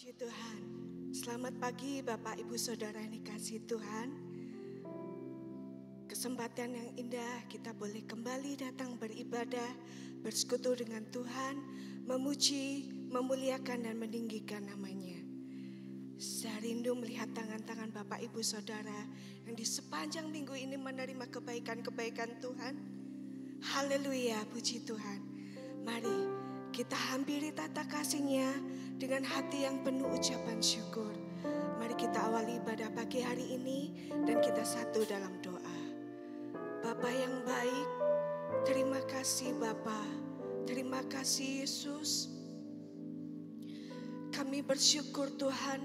Puji Tuhan. Selamat pagi Bapak Ibu Saudara yang dikasihi Tuhan. Kesempatan yang indah kita boleh kembali datang beribadah, bersekutu dengan Tuhan, memuji, memuliakan dan meninggikan namanya. Saya rindu melihat tangan-tangan Bapak Ibu Saudara yang di sepanjang minggu ini menerima kebaikan-kebaikan Tuhan. Haleluya, puji Tuhan. Mari kita hampiri tata kasih-Nya dengan hati yang penuh ucapan syukur. Mari kita awali ibadah pagi hari ini dan kita satu dalam doa. Bapa yang baik, terima kasih Bapa, terima kasih Yesus. Kami bersyukur Tuhan,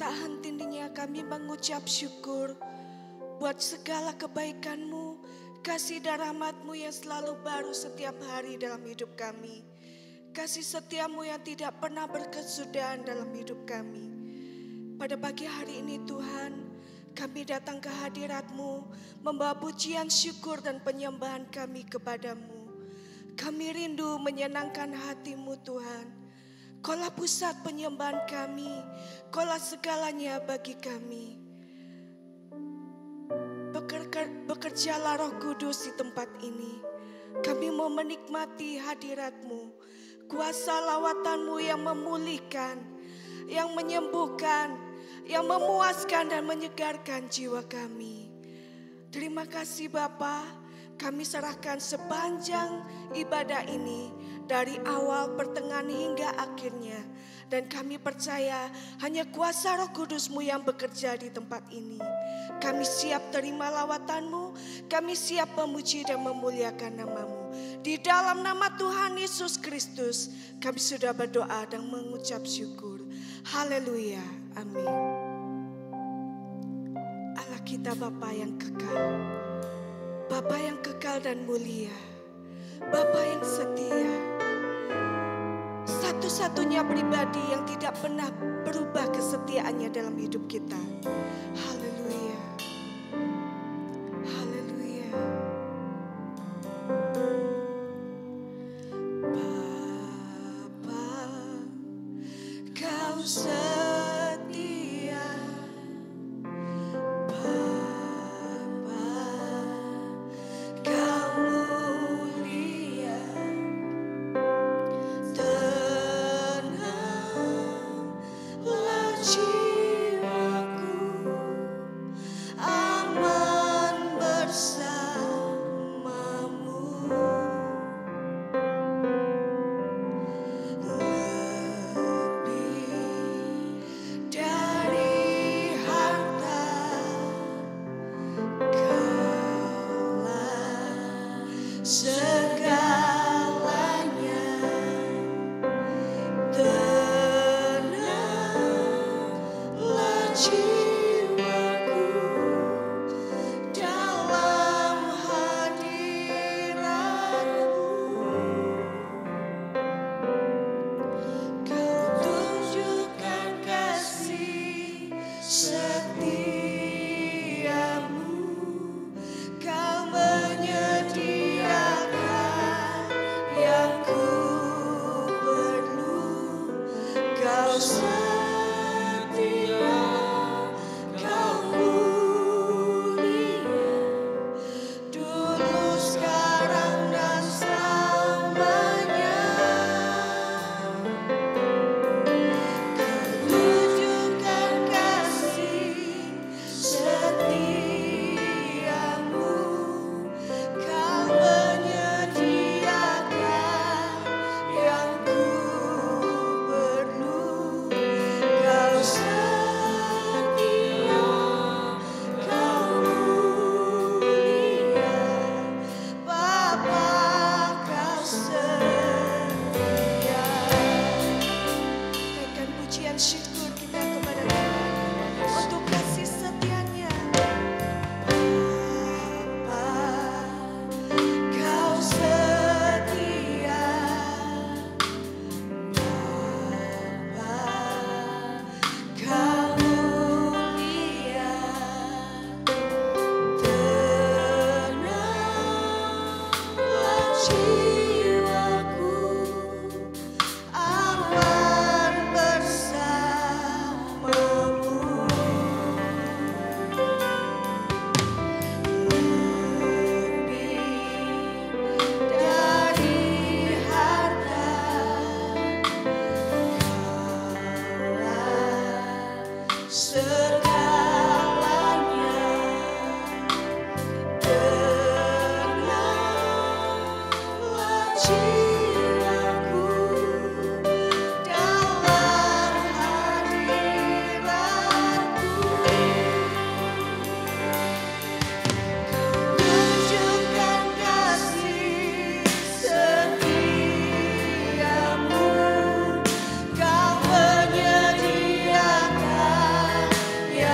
tak henti-hentinya kami mengucap syukur buat segala kebaikan-Mu, kasih dan rahmat-Mu yang selalu baru setiap hari dalam hidup kami. Kasih setia-Mu yang tidak pernah berkesudahan dalam hidup kami. Pada pagi hari ini Tuhan, kami datang ke hadirat-Mu, membawa pujian syukur dan penyembahan kami kepadamu. Kami rindu menyenangkan hati-Mu Tuhan. Kaulah pusat penyembahan kami, Kaulah segalanya bagi kami. Bekerjalah Roh Kudus di tempat ini. Kami mau menikmati hadirat-Mu. Kuasa lawatan-Mu yang memulihkan, yang menyembuhkan, yang memuaskan dan menyegarkan jiwa kami. Terima kasih Bapa, kami serahkan sepanjang ibadah ini dari awal, pertengahan hingga akhirnya. Dan kami percaya hanya kuasa Roh Kudus-Mu yang bekerja di tempat ini. Kami siap terima lawatan-Mu, kami siap memuji dan memuliakan nama-Mu. Di dalam nama Tuhan Yesus Kristus kami sudah berdoa dan mengucap syukur. Haleluya, amin. Allah kita Bapa yang kekal, Bapa yang kekal dan mulia, Bapa yang setia, satu-satunya pribadi yang tidak pernah berubah kesetiaannya dalam hidup kita. Haleluya, haleluya. Bapa, Kau setia. Bapa, Kau mulia. Tenanglah jiwaku, aman bersamamu. Lebih dari harta, Kaulah segalanya. Tenanglah jiwaku dalam hadirat-Mu. Kau tunjukkan kasih setia-Mu. Kau menyediakan yang ku perlu. Kau setia, Kau mulia, dulu, sekarang dan selamanya. Kau tunjukkan kasih setia-Mu. Kau menyediakan yang ku perlu. Kau setia, Kau mulia, Bapa, Kau setia. Naikkan pujian syukur kita kepada Tuhan untuk kasih setia-Nya. Bapa, Kau setia. Bapa, Kau mulia. Tenanglah jiwaku, aman bersamamu. segalanya. Kenanglah jiwaku dalam hadiratmu. Tunjukkan kasih setiamu, Kau menyediakan yang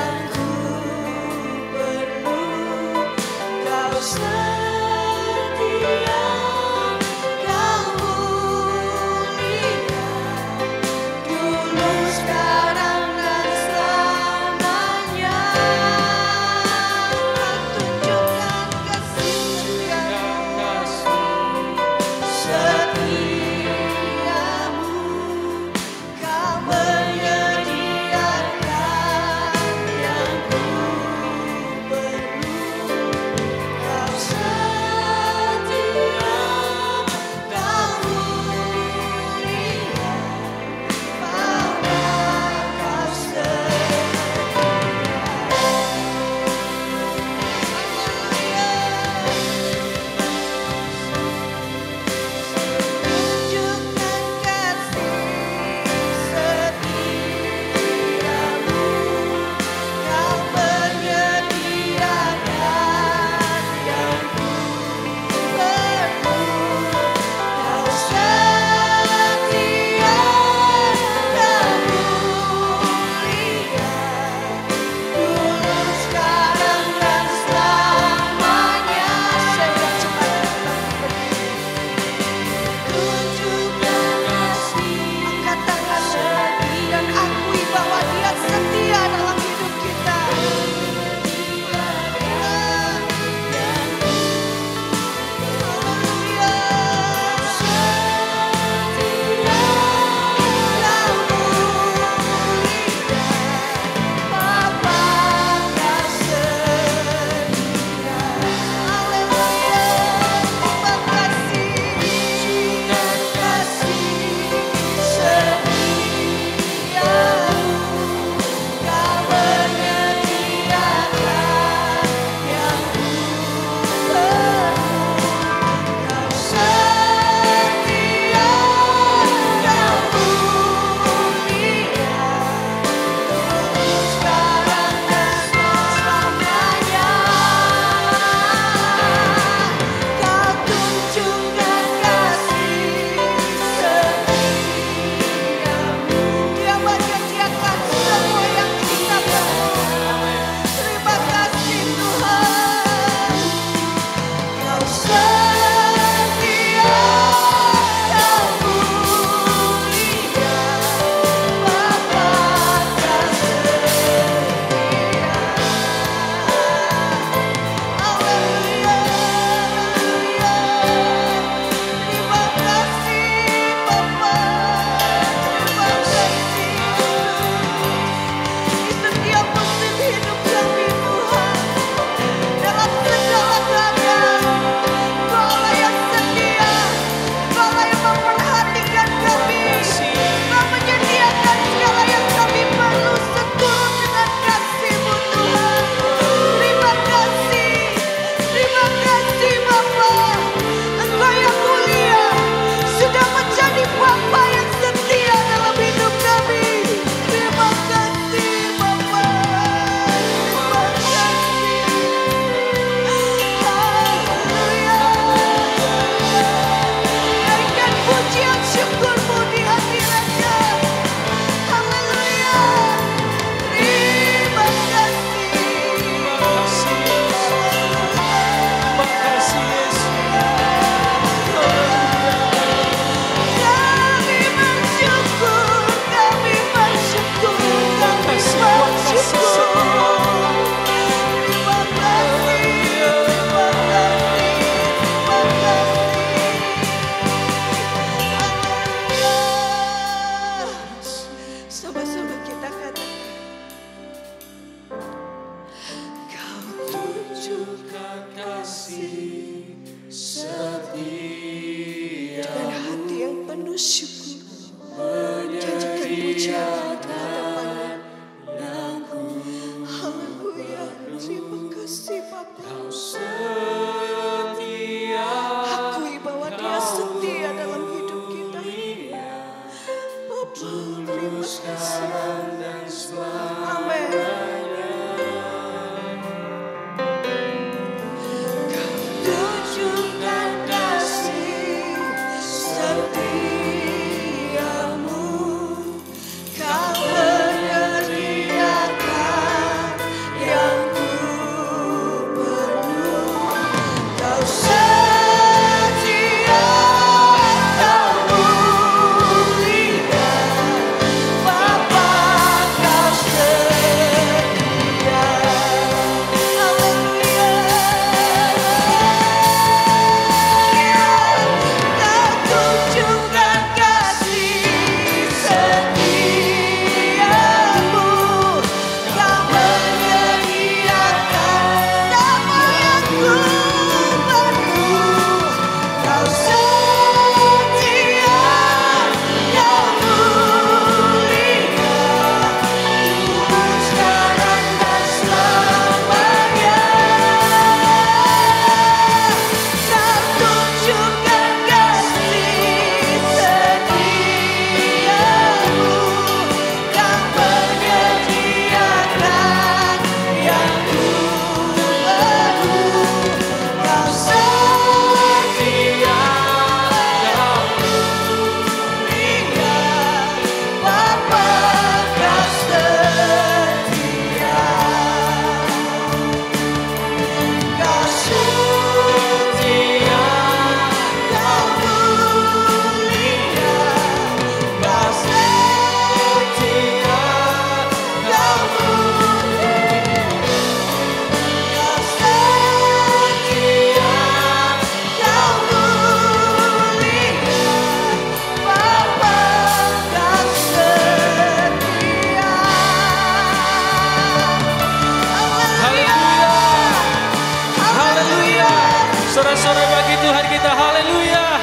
Sorak-sorai bagi Tuhan kita, haleluya.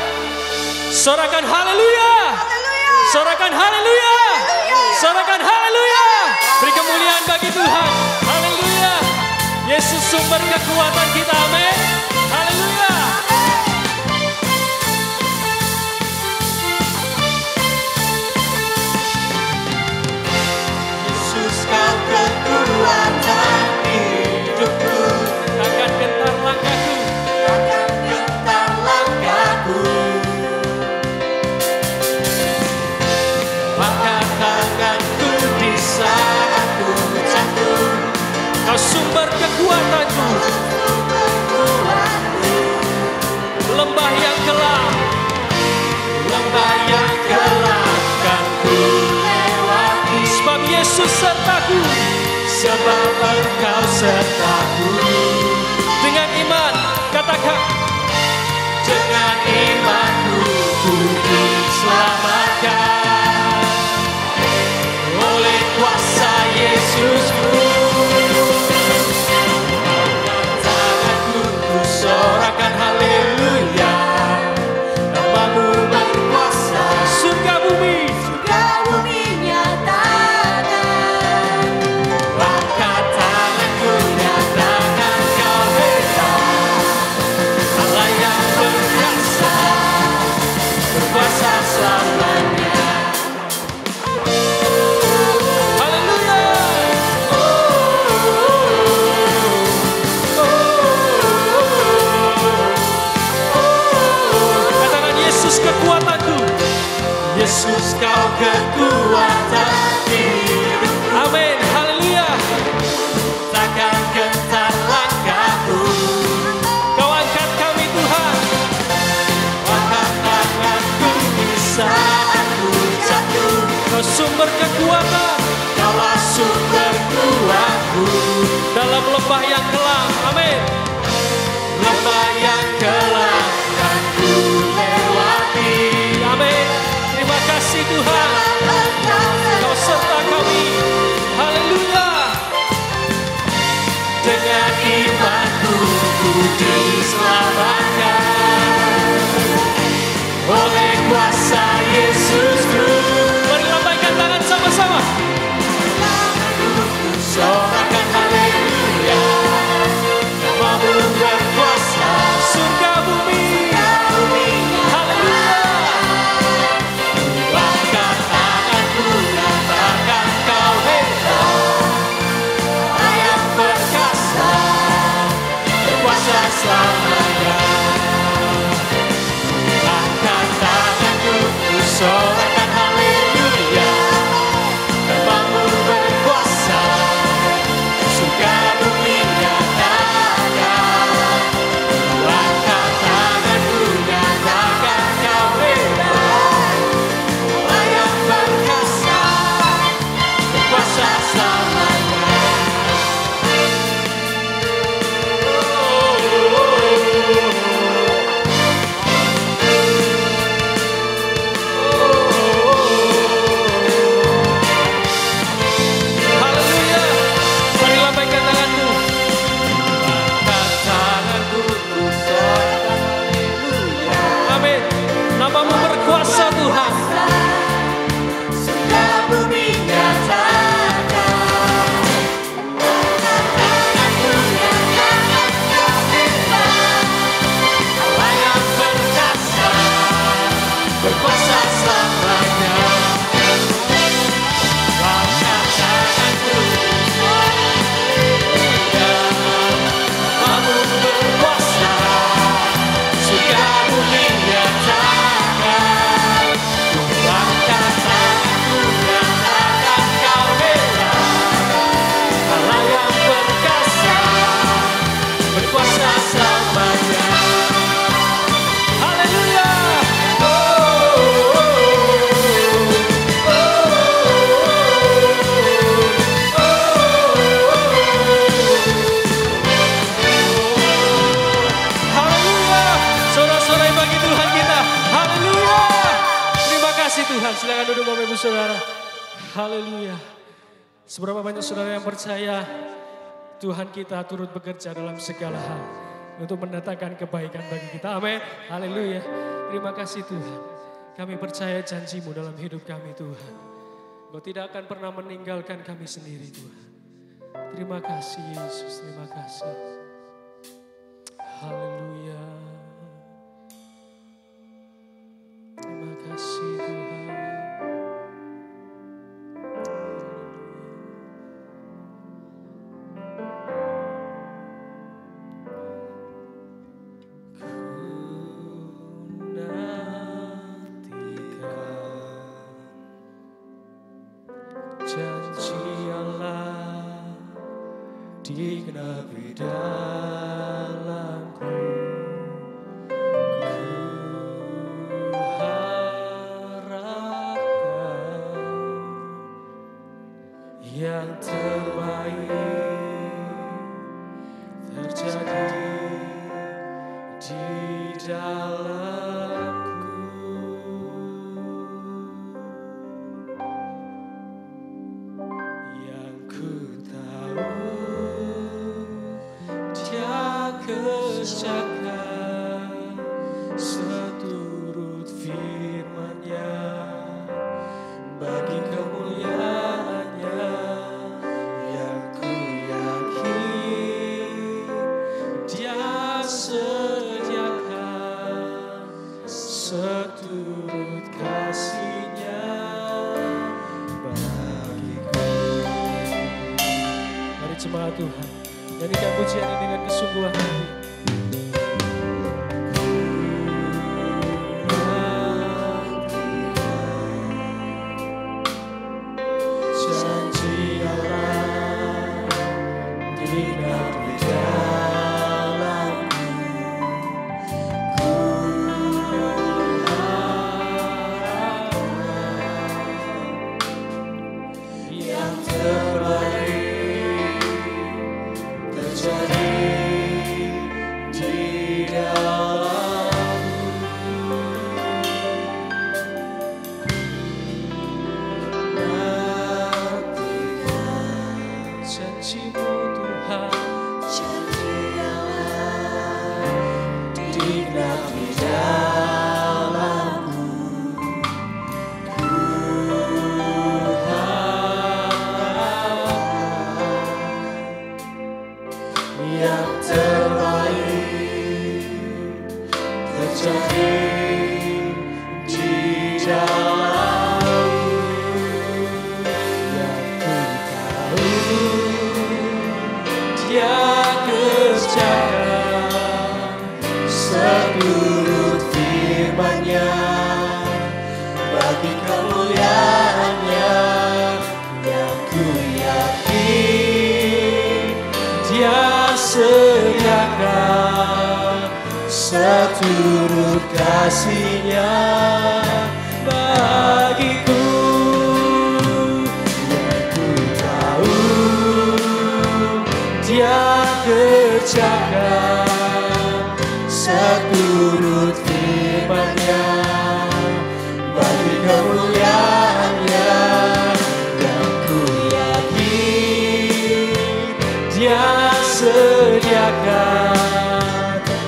Sorakan haleluya. Sorakan haleluya. Sorakan haleluya. Beri kemuliaan bagi Tuhan, haleluya. Yesus sumber kekuatan kita, amin. Haleluya. Yesus kau kekuatan hidupku, takkan gentar langkahku. Kau sumber kekuatanku, lembah yang gelap, kan ku lewati. Sebab Yesus sertaku, sebab Engkau sertaku. Dengan iman, katakan, dengan imanku ku diselamatkan oleh kuasa Yesusku. Sorakan haleluya, namamu berkuasa. Surga bumi nyatakan. Angkat tanganku, nyatakan kau hebat. Allah yang berkuasa, berkuasa selamanya. Haleluya. Kekuatanku, Yesus kau kekuatan hidupku. Amin, haleluya. Takkan gentar langkahku. Kau angkat kami Tuhan. Angkat tanganku di saat ku jatuh. Kau sumber kekuatan, kaulah sumber kuatku. Dalam lembah yang gelap, amin. Lembah yang gelap kan ku lewati. Amin. Terima kasih Tuhan, Kau serta kami. Haleluya. Dengan imanku ku diselamatkan oleh kuasa Yesusku. Mari lambaikan tangan sama-sama. Sorakan haleluya, namamu berkuasa. Surga bumi, haleluya. Angkat tanganku, katakan Seberapa banyak saudara yang percaya Tuhan kita turut bekerja dalam segala hal untuk mendatangkan kebaikan bagi kita. Amin. Haleluya. Terima kasih Tuhan. Kami percaya janji-Mu dalam hidup kami Tuhan. Engkau tidak akan pernah meninggalkan kami sendiri Tuhan. Terima kasih Yesus. Terima kasih. Haleluya. Terima kasih Tuhan. Janji Allah digenapi dalamku. Ku harapkan yang terbaik terjadi di dalamku. Yang ku tahu Dia kerjakan seturut firman-Nya bagi kemuliaan-Nya. Yang ku yakin Dia sediakan seturut kasih-Nya bagiku. Mari jemaat Tuhan, nyanyikan pujian ini dengan kesungguhan hati. Janji Allah digenapi dalamku. Ku harapkan yang terbaik terjadi di dalamku. Nantikan janji-Mu Tuhan, digenapi dalamku. Ku harapkan yang terbaik terjadi di dalamku. Yang ku tahu Dia kerjakan seturut firman-Nya bagi kemuliaan-Nya. Yang ku yakin Dia sediakan seturut kasih-Nya bagiku. Yang ku tahu Dia kerjakan seturut firman-Nya bagi kemuliaan-Nya. Yang ku yakin Dia sediakan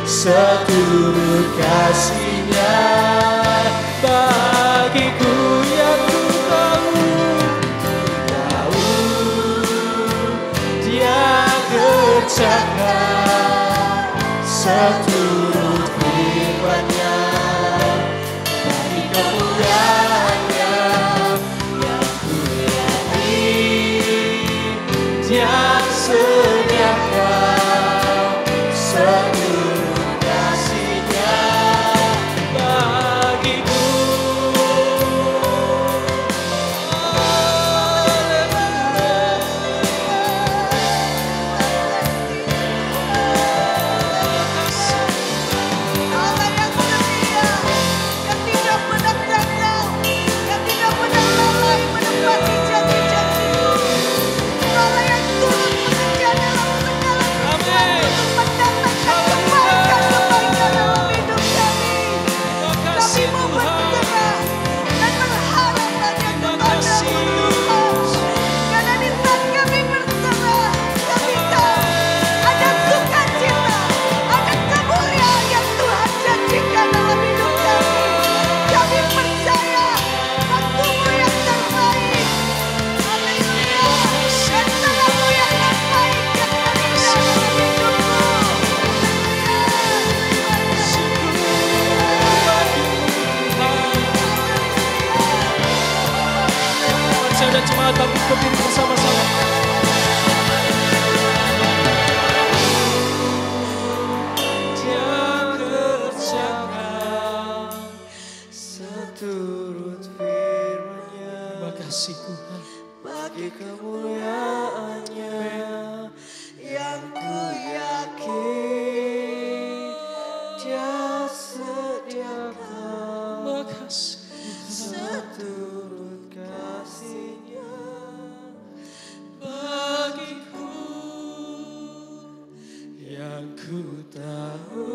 seturut kasih-Nya bagiku. Yang ku tahu Dia kerjakan seturut firman-Nya bagi kemuliaan-Nya. Yang ku yakin Dia sediakan seturut kasih-Nya bagiku. Allah yang setia, yang tidak pernah gagal, yang tidak pernah lalai menepati janji-janji-Mu. Allah yang turut bekerja kemuliaan-Nya yang ku yakin Dia sediakan. Makasih seturut kasih-Nya bagiku yang ku tahu.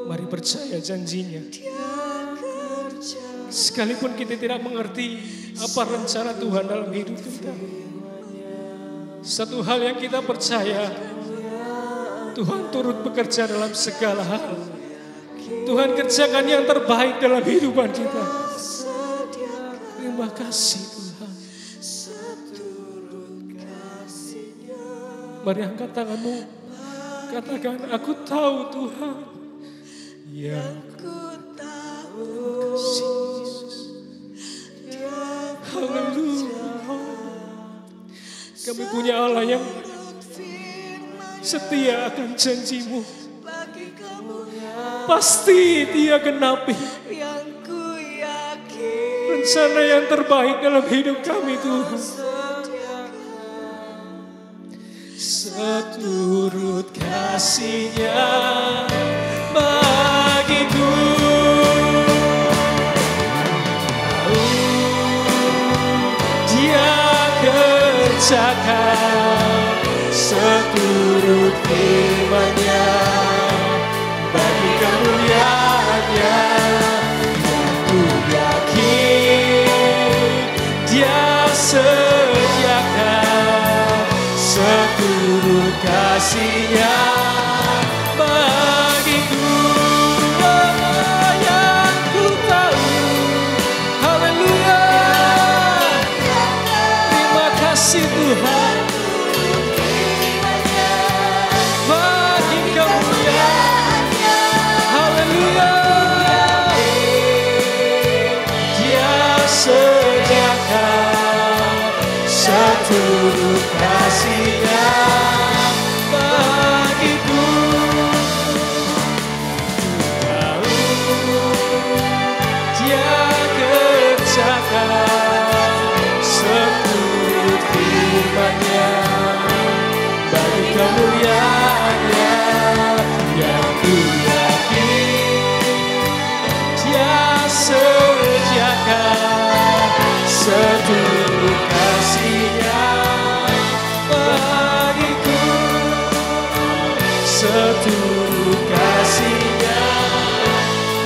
Mari percaya janjinya. Dia kerja Sekalipun kita tidak mengerti apa rencana Tuhan dalam hidup kita, satu hal yang kita percaya, Tuhan turut bekerja dalam segala hal. Tuhan kerjakan yang terbaik dalam kehidupan kita. Terima kasih Tuhan. Mari angkat tanganmu, katakan, aku tahu Tuhan. Yang ku tahu. Haleluya. Kami punya Allah yang setia akan janjimu. Pasti Dia genapi Yang ku yakin rencana yang terbaik dalam hidup kami Tuhan. Seturut kasih-Nya bagiku. Dia kerjakan seturut firman-Nya bagi kemuliaan-Nya yang ku yakin Dia sediakan seturut kasih-Nya bagiku. Yang ku tahu, haleluya. Terima kasih Tuhan bagi kemuliaan-Nya, haleluya. Dia sediakan seturut kasih-Nya bagiku. Dia kerjakan seturut firman-Nya bagi kemuliaan-Nya yang ku yakin Dia sediakan seturut kasih-Nya bagiku. Seturut kasih-Nya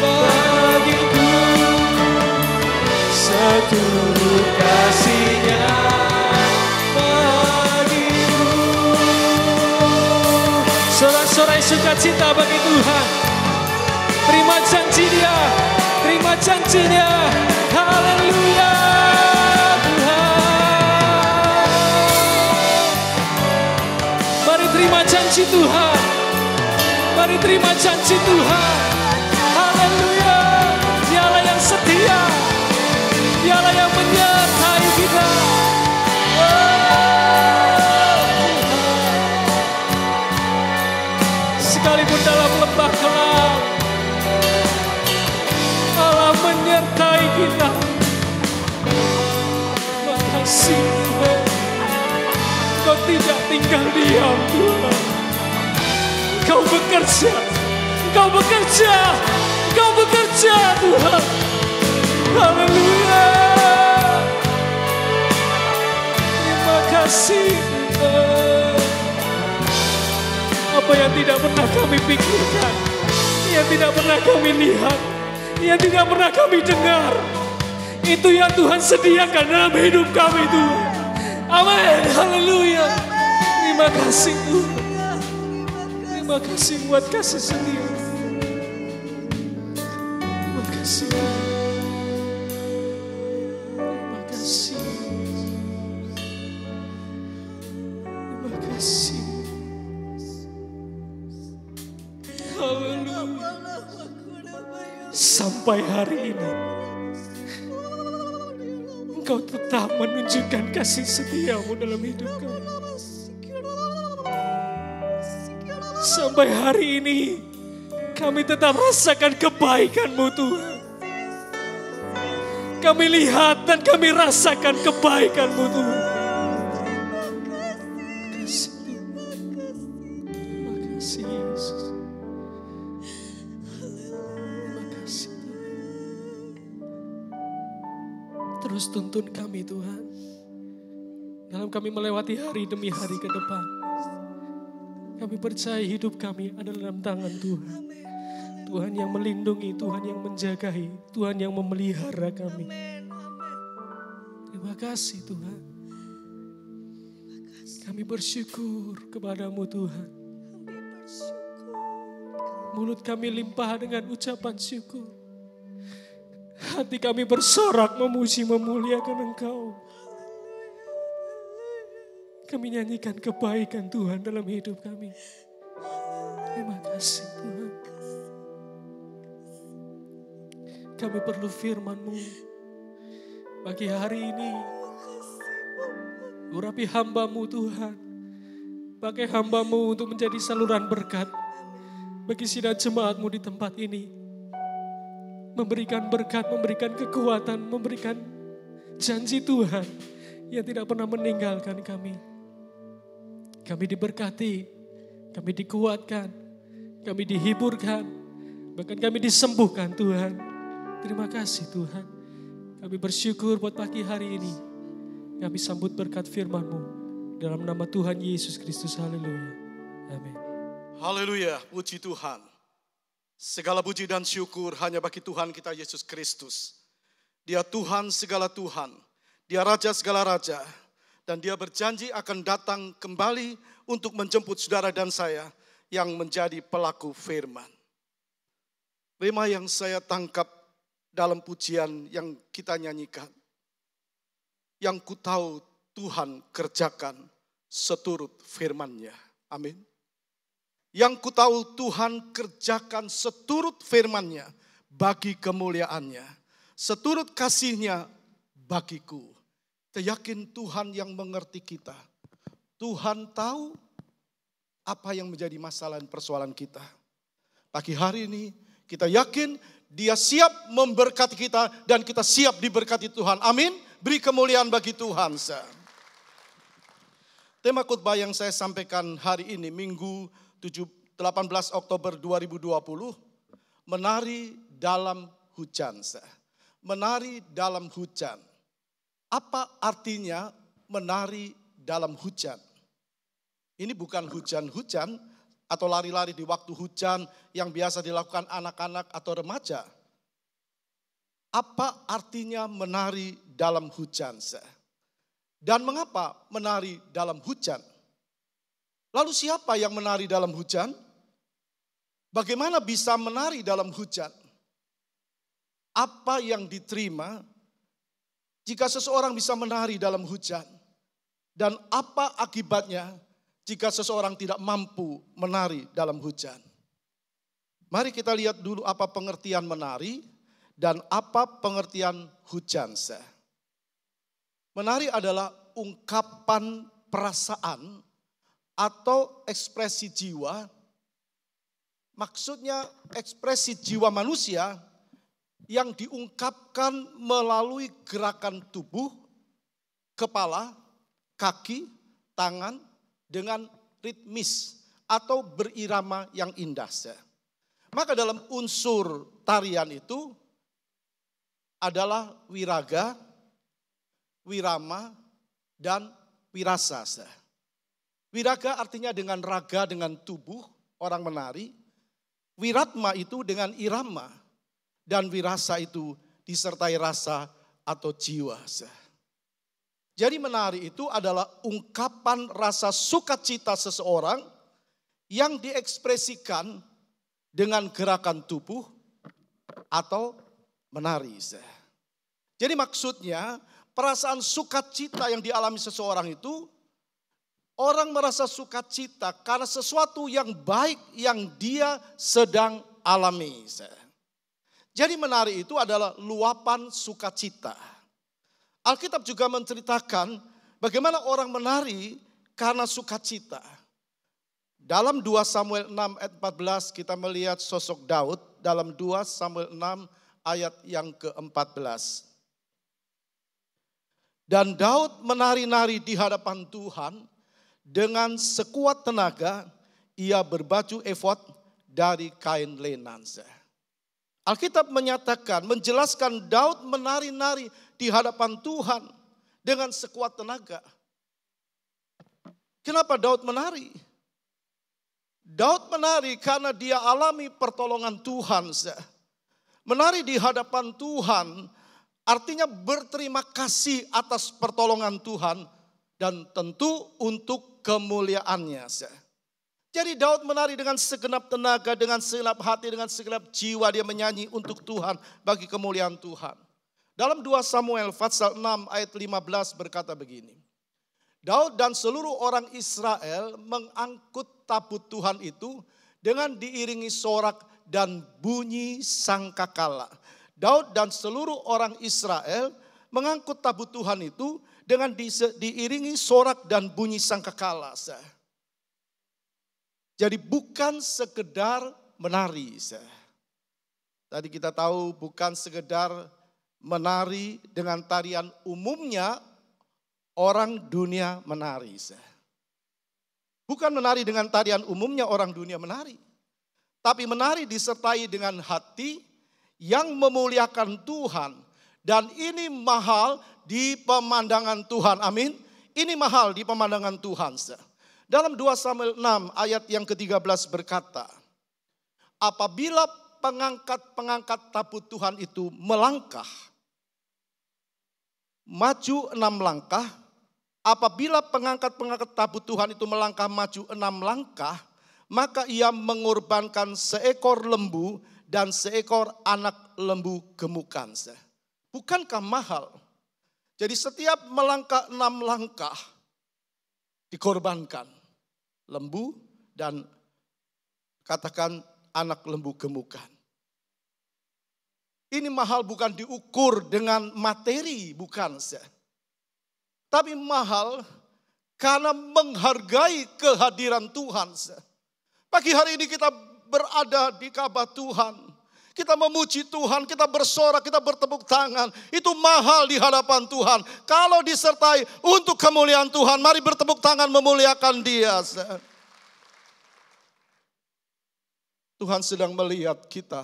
bagiku. Seturut kasih-Nya bagiku. Sorak-sorai sukacita bagi Tuhan. Terima janji Dia, terima janji-Nya. Haleluya Tuhan. Mari terima janji Tuhan. Mari terima janji Tuhan. Haleluya. Dialah yang setia. Dialah yang menyertai kita. Sekalipun dalam lembah kelam, Allah menyertai kita. Makasih Tuhan. Kau tidak tinggal diam Tuhan. Kau bekerja. Kau bekerja. Kau bekerja Tuhan. Haleluya. Terima kasih Tuhan. Apa yang tidak pernah kami pikirkan, yang tidak pernah kami lihat, yang tidak pernah kami dengar, itu yang Tuhan sediakan dalam hidup kami Tuhan. Amin. Haleluya. Terima kasih Tuhan. Terima kasih buat kasih setia. Terima kasih. Terima kasih. Terima kasih. Haleluya. Sampai hari ini Engkau tetap menunjukkan kasih setiamu dalam hidup kami. Sampai hari ini kami tetap rasakan kebaikan-Mu Tuhan. Kami lihat dan kami rasakan kebaikan-Mu Tuhan. kasih Yesus. Terima kasih Tuhan. Terus tuntun kami Tuhan. Dalam kami melewati hari demi hari ke depan. Kami percaya hidup kami ada dalam tangan Tuhan. Tuhan yang melindungi, Tuhan yang menjagai, Tuhan yang memelihara kami. Terima kasih Tuhan. Kami bersyukur kepadamu Tuhan. Mulut kami limpah dengan ucapan syukur. Hati kami bersorak memuji memuliakan Engkau. Kami nyanyikan kebaikan Tuhan dalam hidup kami. Terima kasih Tuhan. Kami perlu firman-Mu. Pagi hari ini, urapi hamba-Mu Tuhan. Pakai hamba-Mu untuk menjadi saluran berkat bagi sidang jemaat-Mu di tempat ini. Memberikan berkat, memberikan kekuatan, memberikan janji Tuhan yang tidak pernah meninggalkan kami. Kami diberkati, kami dikuatkan, kami dihiburkan, bahkan kami disembuhkan Tuhan. Terima kasih Tuhan. Kami bersyukur buat pagi hari ini. Kami sambut berkat firman-Mu dalam nama Tuhan Yesus Kristus. Haleluya. Amin. Haleluya, puji Tuhan. Segala puji dan syukur hanya bagi Tuhan kita Yesus Kristus. Dia Tuhan segala Tuhan. Dia Raja segala Raja. Dan Dia berjanji akan datang kembali untuk menjemput saudara dan saya yang menjadi pelaku firman. Rema yang saya tangkap dalam pujian yang kita nyanyikan. Yang ku tahu Tuhan kerjakan seturut firman-Nya. Amin. Yang ku tahu Tuhan kerjakan seturut firman-Nya bagi kemuliaan-Nya. Seturut kasih-Nya bagiku. Kita yakin Tuhan yang mengerti kita. Tuhan tahu apa yang menjadi masalah dan persoalan kita. Pagi hari ini kita yakin Dia siap memberkati kita dan kita siap diberkati Tuhan. Amin. Beri kemuliaan bagi Tuhan. Tema khotbah yang saya sampaikan hari ini Minggu 18 Oktober 2020. Menari dalam hujan. Menari dalam hujan. Apa artinya menari dalam hujan? Ini bukan hujan-hujan atau lari-lari di waktu hujan yang biasa dilakukan anak-anak atau remaja. Apa artinya menari dalam hujan? Dan mengapa menari dalam hujan? Lalu siapa yang menari dalam hujan? Bagaimana bisa menari dalam hujan? Apa yang diterima jika seseorang bisa menari dalam hujan? Dan apa akibatnya jika seseorang tidak mampu menari dalam hujan? Mari kita lihat dulu apa pengertian menari dan apa pengertian hujan. Menari adalah ungkapan perasaan atau ekspresi jiwa. Maksudnya ekspresi jiwa manusia yang diungkapkan melalui gerakan tubuh, kepala, kaki, tangan dengan ritmis atau berirama yang indah. Maka dalam unsur tarian itu adalah wiraga, wirama, dan wirasa. Wiraga artinya dengan raga, dengan tubuh orang menari. Wiratma itu dengan irama. Dan wirasa itu disertai rasa atau jiwa. Jadi menari itu adalah ungkapan rasa sukacita seseorang yang diekspresikan dengan gerakan tubuh atau menari. Jadi maksudnya perasaan sukacita yang dialami seseorang itu, orang merasa sukacita karena sesuatu yang baik yang dia sedang alami. Jadi menari itu adalah luapan sukacita. Alkitab juga menceritakan bagaimana orang menari karena sukacita. Dalam 2 Samuel 6 ayat 14 kita melihat sosok Daud dalam 2 Samuel 6 ayat yang ke-14. Dan Daud menari-nari di hadapan Tuhan dengan sekuat tenaga, ia berbaju efod dari kain lenan. Alkitab menyatakan, menjelaskan Daud menari-nari di hadapan Tuhan dengan sekuat tenaga. Kenapa Daud menari? Daud menari karena dia alami pertolongan Tuhan. Menari di hadapan Tuhan artinya berterima kasih atas pertolongan Tuhan dan tentu untuk kemuliaannya. Jadi Daud menari dengan segenap tenaga, dengan segenap hati, dengan segenap jiwa. Dia menyanyi untuk Tuhan, bagi kemuliaan Tuhan. Dalam 2 Samuel pasal 6 ayat 15 berkata begini. Daud dan seluruh orang Israel mengangkut tabut Tuhan itu dengan diiringi sorak dan bunyi sangkakala. Daud dan seluruh orang Israel mengangkut tabut Tuhan itu dengan diiringi sorak dan bunyi sangkakala. Jadi bukan sekedar menari. Tadi kita tahu bukan sekedar menari dengan tarian umumnya orang dunia menari. Bukan menari dengan tarian umumnya orang dunia menari. Tapi menari disertai dengan hati yang memuliakan Tuhan. Dan ini mahal di pemandangan Tuhan. Amin. Ini mahal di pemandangan Tuhan. Dalam 2 Samuel 6 ayat yang ke-13 berkata, apabila pengangkat-pengangkat tabut Tuhan itu melangkah, maju 6 langkah, apabila pengangkat-pengangkat tabut Tuhan itu melangkah maju 6 langkah, maka ia mengorbankan seekor lembu dan seekor anak lembu gemukan. Bukankah mahal? Jadi setiap melangkah 6 langkah dikorbankan lembu dan katakan anak lembu gemukan. Ini mahal bukan diukur dengan materi, bukan. Tapi mahal karena menghargai kehadiran Tuhan. Pagi hari ini kita berada di Ka'bah Tuhan. Kita memuji Tuhan, kita bersorak, kita bertepuk tangan. Itu mahal di hadapan Tuhan. Kalau disertai untuk kemuliaan Tuhan, mari bertepuk tangan memuliakan Dia. Tuhan sedang melihat kita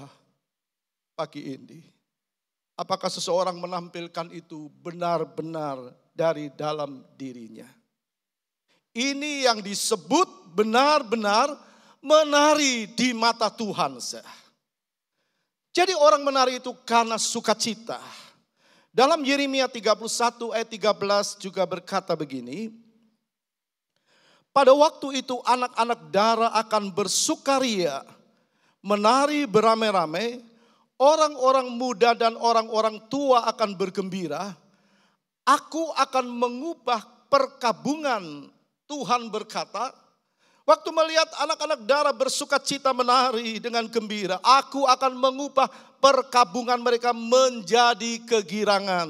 pagi ini. Apakah seseorang menampilkan itu benar-benar dari dalam dirinya? Ini yang disebut benar-benar menari di mata Tuhan. Jadi orang menari itu karena sukacita. Dalam Yeremia 31 ayat 13 juga berkata begini. Pada waktu itu anak-anak dara akan bersukaria, menari beramai-ramai, orang-orang muda dan orang-orang tua akan bergembira. Aku akan mengubah perkabungan, Tuhan berkata. Waktu melihat anak-anak dara bersukacita menari dengan gembira, aku akan mengubah perkabungan mereka menjadi kegirangan.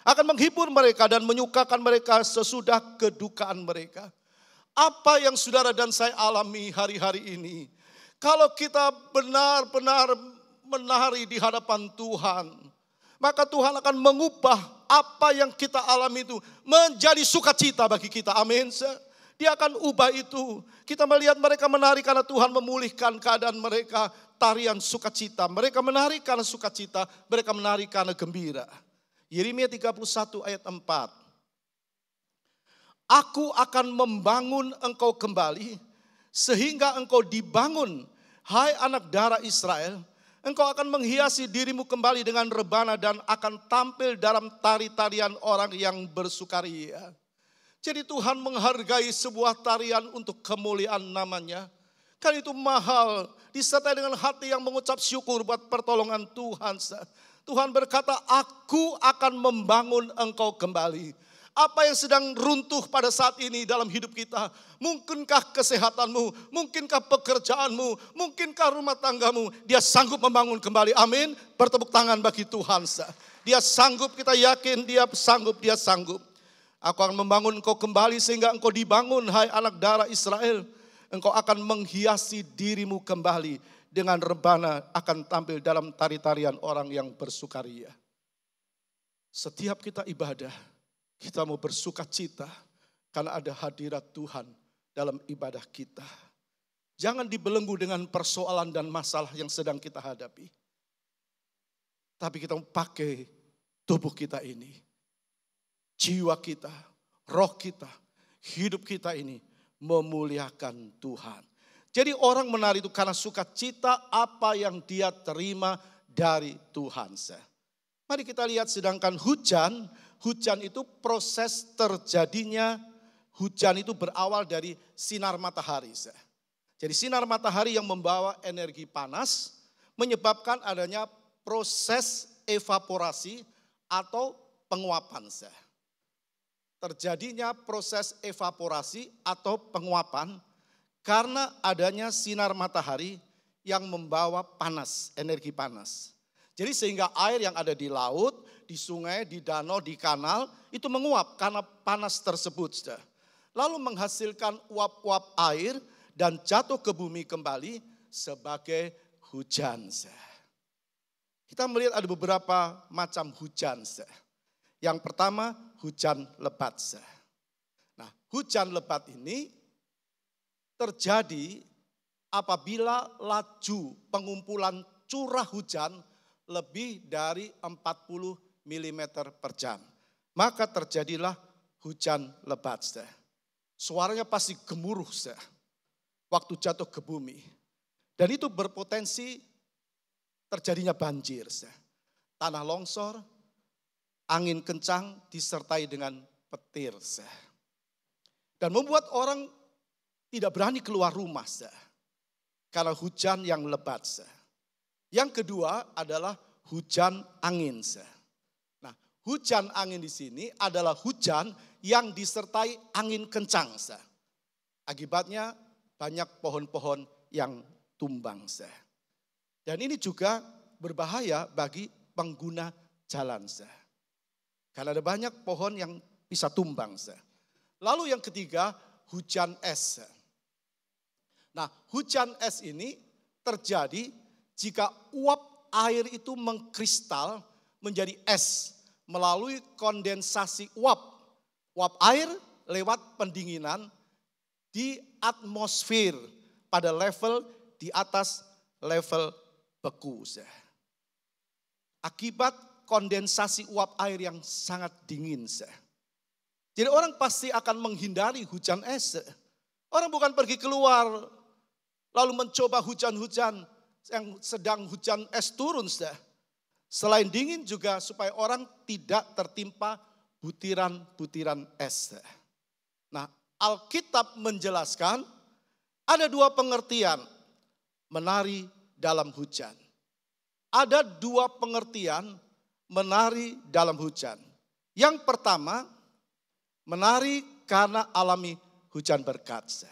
Akan menghibur mereka dan menyukakan mereka sesudah kedukaan mereka. Apa yang saudara dan saya alami hari-hari ini, kalau kita benar-benar menari di hadapan Tuhan, maka Tuhan akan mengubah apa yang kita alami itu menjadi sukacita bagi kita. Amin. Dia akan ubah itu. Kita melihat mereka menari karena Tuhan memulihkan keadaan mereka. Tarian sukacita. Mereka menari karena sukacita. Mereka menari karena gembira. Yeremia 31 ayat 4. Aku akan membangun engkau kembali. Sehingga engkau dibangun. Hai anak dara Israel. Engkau akan menghiasi dirimu kembali dengan rebana. Dan akan tampil dalam tari-tarian orang yang bersukaria. Jadi Tuhan menghargai sebuah tarian untuk kemuliaan namanya. Karena itu mahal. Disertai dengan hati yang mengucap syukur buat pertolongan Tuhan. Tuhan berkata, aku akan membangun engkau kembali. Apa yang sedang runtuh pada saat ini dalam hidup kita? Mungkinkah kesehatanmu? Mungkinkah pekerjaanmu? Mungkinkah rumah tanggamu? Dia sanggup membangun kembali. Amin. Bertepuk tangan bagi Tuhan. Dia sanggup, kita yakin dia sanggup, dia sanggup. Aku akan membangun engkau kembali sehingga engkau dibangun, hai anak dara Israel. Engkau akan menghiasi dirimu kembali dengan rebana, akan tampil dalam tari-tarian orang yang bersukaria. Setiap kita ibadah, kita mau bersukacita karena ada hadirat Tuhan dalam ibadah kita. Jangan dibelenggu dengan persoalan dan masalah yang sedang kita hadapi. Tapi kita pakai tubuh kita ini, jiwa kita, roh kita, hidup kita ini memuliakan Tuhan. Jadi orang menari itu karena sukacita apa yang dia terima dari Tuhan. Mari kita lihat, sedangkan hujan itu proses terjadinya hujan itu berawal dari sinar matahari. Jadi sinar matahari yang membawa energi panas menyebabkan adanya proses evaporasi atau penguapan. Terjadinya proses evaporasi atau penguapan karena adanya sinar matahari yang membawa panas, energi panas. Jadi sehingga air yang ada di laut, di sungai, di danau, di kanal itu menguap karena panas tersebut. Lalu menghasilkan uap-uap air dan jatuh ke bumi kembali sebagai hujan. Kita melihat ada beberapa macam hujan. Yang pertama hujan lebat. Nah, hujan lebat ini terjadi apabila laju pengumpulan curah hujan lebih dari 40 mm per jam. Maka terjadilah hujan lebat. Suaranya pasti gemuruh waktu jatuh ke bumi. Dan itu berpotensi terjadinya banjir. Tanah longsor, angin kencang disertai dengan petir. Dan membuat orang tidak berani keluar rumah karena hujan yang lebat. Yang kedua adalah hujan angin. Nah, hujan angin di sini adalah hujan yang disertai angin kencang. Akibatnya banyak pohon-pohon yang tumbang. Dan ini juga berbahaya bagi pengguna jalan. Karena ada banyak pohon yang bisa tumbang. Lalu yang ketiga, hujan es. Nah, hujan es ini terjadi jika uap air itu mengkristal menjadi es melalui kondensasi uap. Uap air lewat pendinginan di atmosfer pada level di atas level beku. Akibat kondensasi uap air yang sangat dingin. Jadi orang pasti akan menghindari hujan es. Orang bukan pergi keluar lalu mencoba hujan-hujan yang sedang hujan es turun. Selain dingin juga supaya orang tidak tertimpa butiran-butiran es. Nah, Alkitab menjelaskan ada dua pengertian menari dalam hujan. Ada dua pengertian menari dalam hujan. Yang pertama, menari karena alami hujan berkat.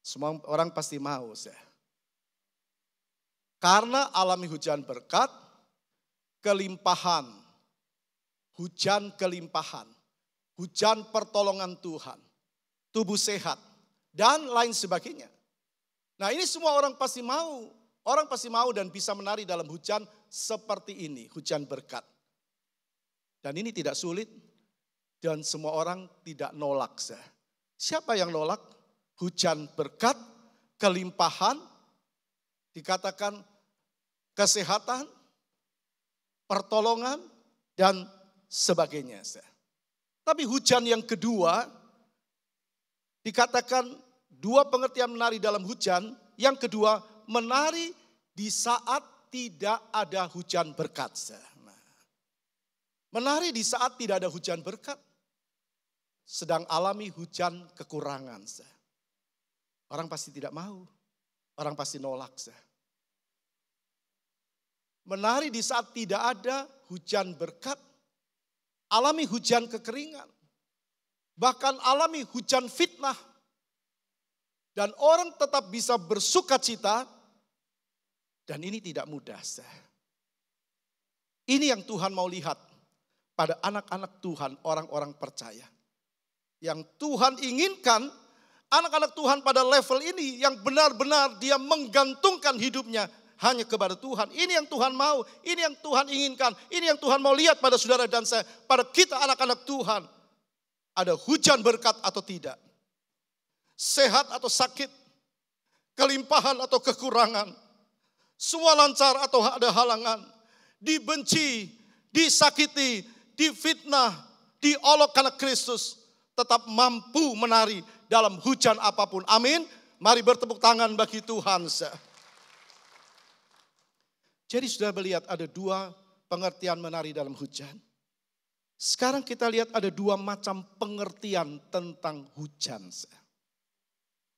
Semua orang pasti mau. Karena alami hujan berkat, kelimpahan, hujan kelimpahan, hujan pertolongan Tuhan, tubuh sehat, dan lain sebagainya. Nah, ini semua orang pasti mau. Orang pasti mau dan bisa menari dalam hujan seperti ini, hujan berkat. Dan ini tidak sulit dan semua orang tidak nolak. Siapa yang nolak? Hujan berkat, kelimpahan, dikatakan kesehatan, pertolongan, dan sebagainya. Tapi hujan yang kedua, dikatakan dua pengertian menari dalam hujan. Yang kedua, menari di saat tidak ada hujan berkat. Menari di saat tidak ada hujan berkat, sedang alami hujan kekurangan. Orang pasti tidak mau, orang pasti nolak. Menari di saat tidak ada hujan berkat, alami hujan kekeringan, bahkan alami hujan fitnah. Dan orang tetap bisa bersukacita, dan ini tidak mudah. Ini yang Tuhan mau lihat pada anak-anak Tuhan, orang-orang percaya. Yang Tuhan inginkan, anak-anak Tuhan pada level ini yang benar-benar dia menggantungkan hidupnya hanya kepada Tuhan. Ini yang Tuhan mau, ini yang Tuhan inginkan, ini yang Tuhan mau lihat pada saudara dan saya, pada kita anak-anak Tuhan. Ada hujan berkat atau tidak, sehat atau sakit, kelimpahan atau kekurangan, semua lancar atau ada halangan, dibenci, disakiti, difitnah, diolok karena Kristus, tetap mampu menari dalam hujan apapun. Amin. Mari bertepuk tangan bagi Tuhan. Jadi sudah melihat ada dua pengertian menari dalam hujan. Sekarang kita lihat ada dua macam pengertian tentang hujan.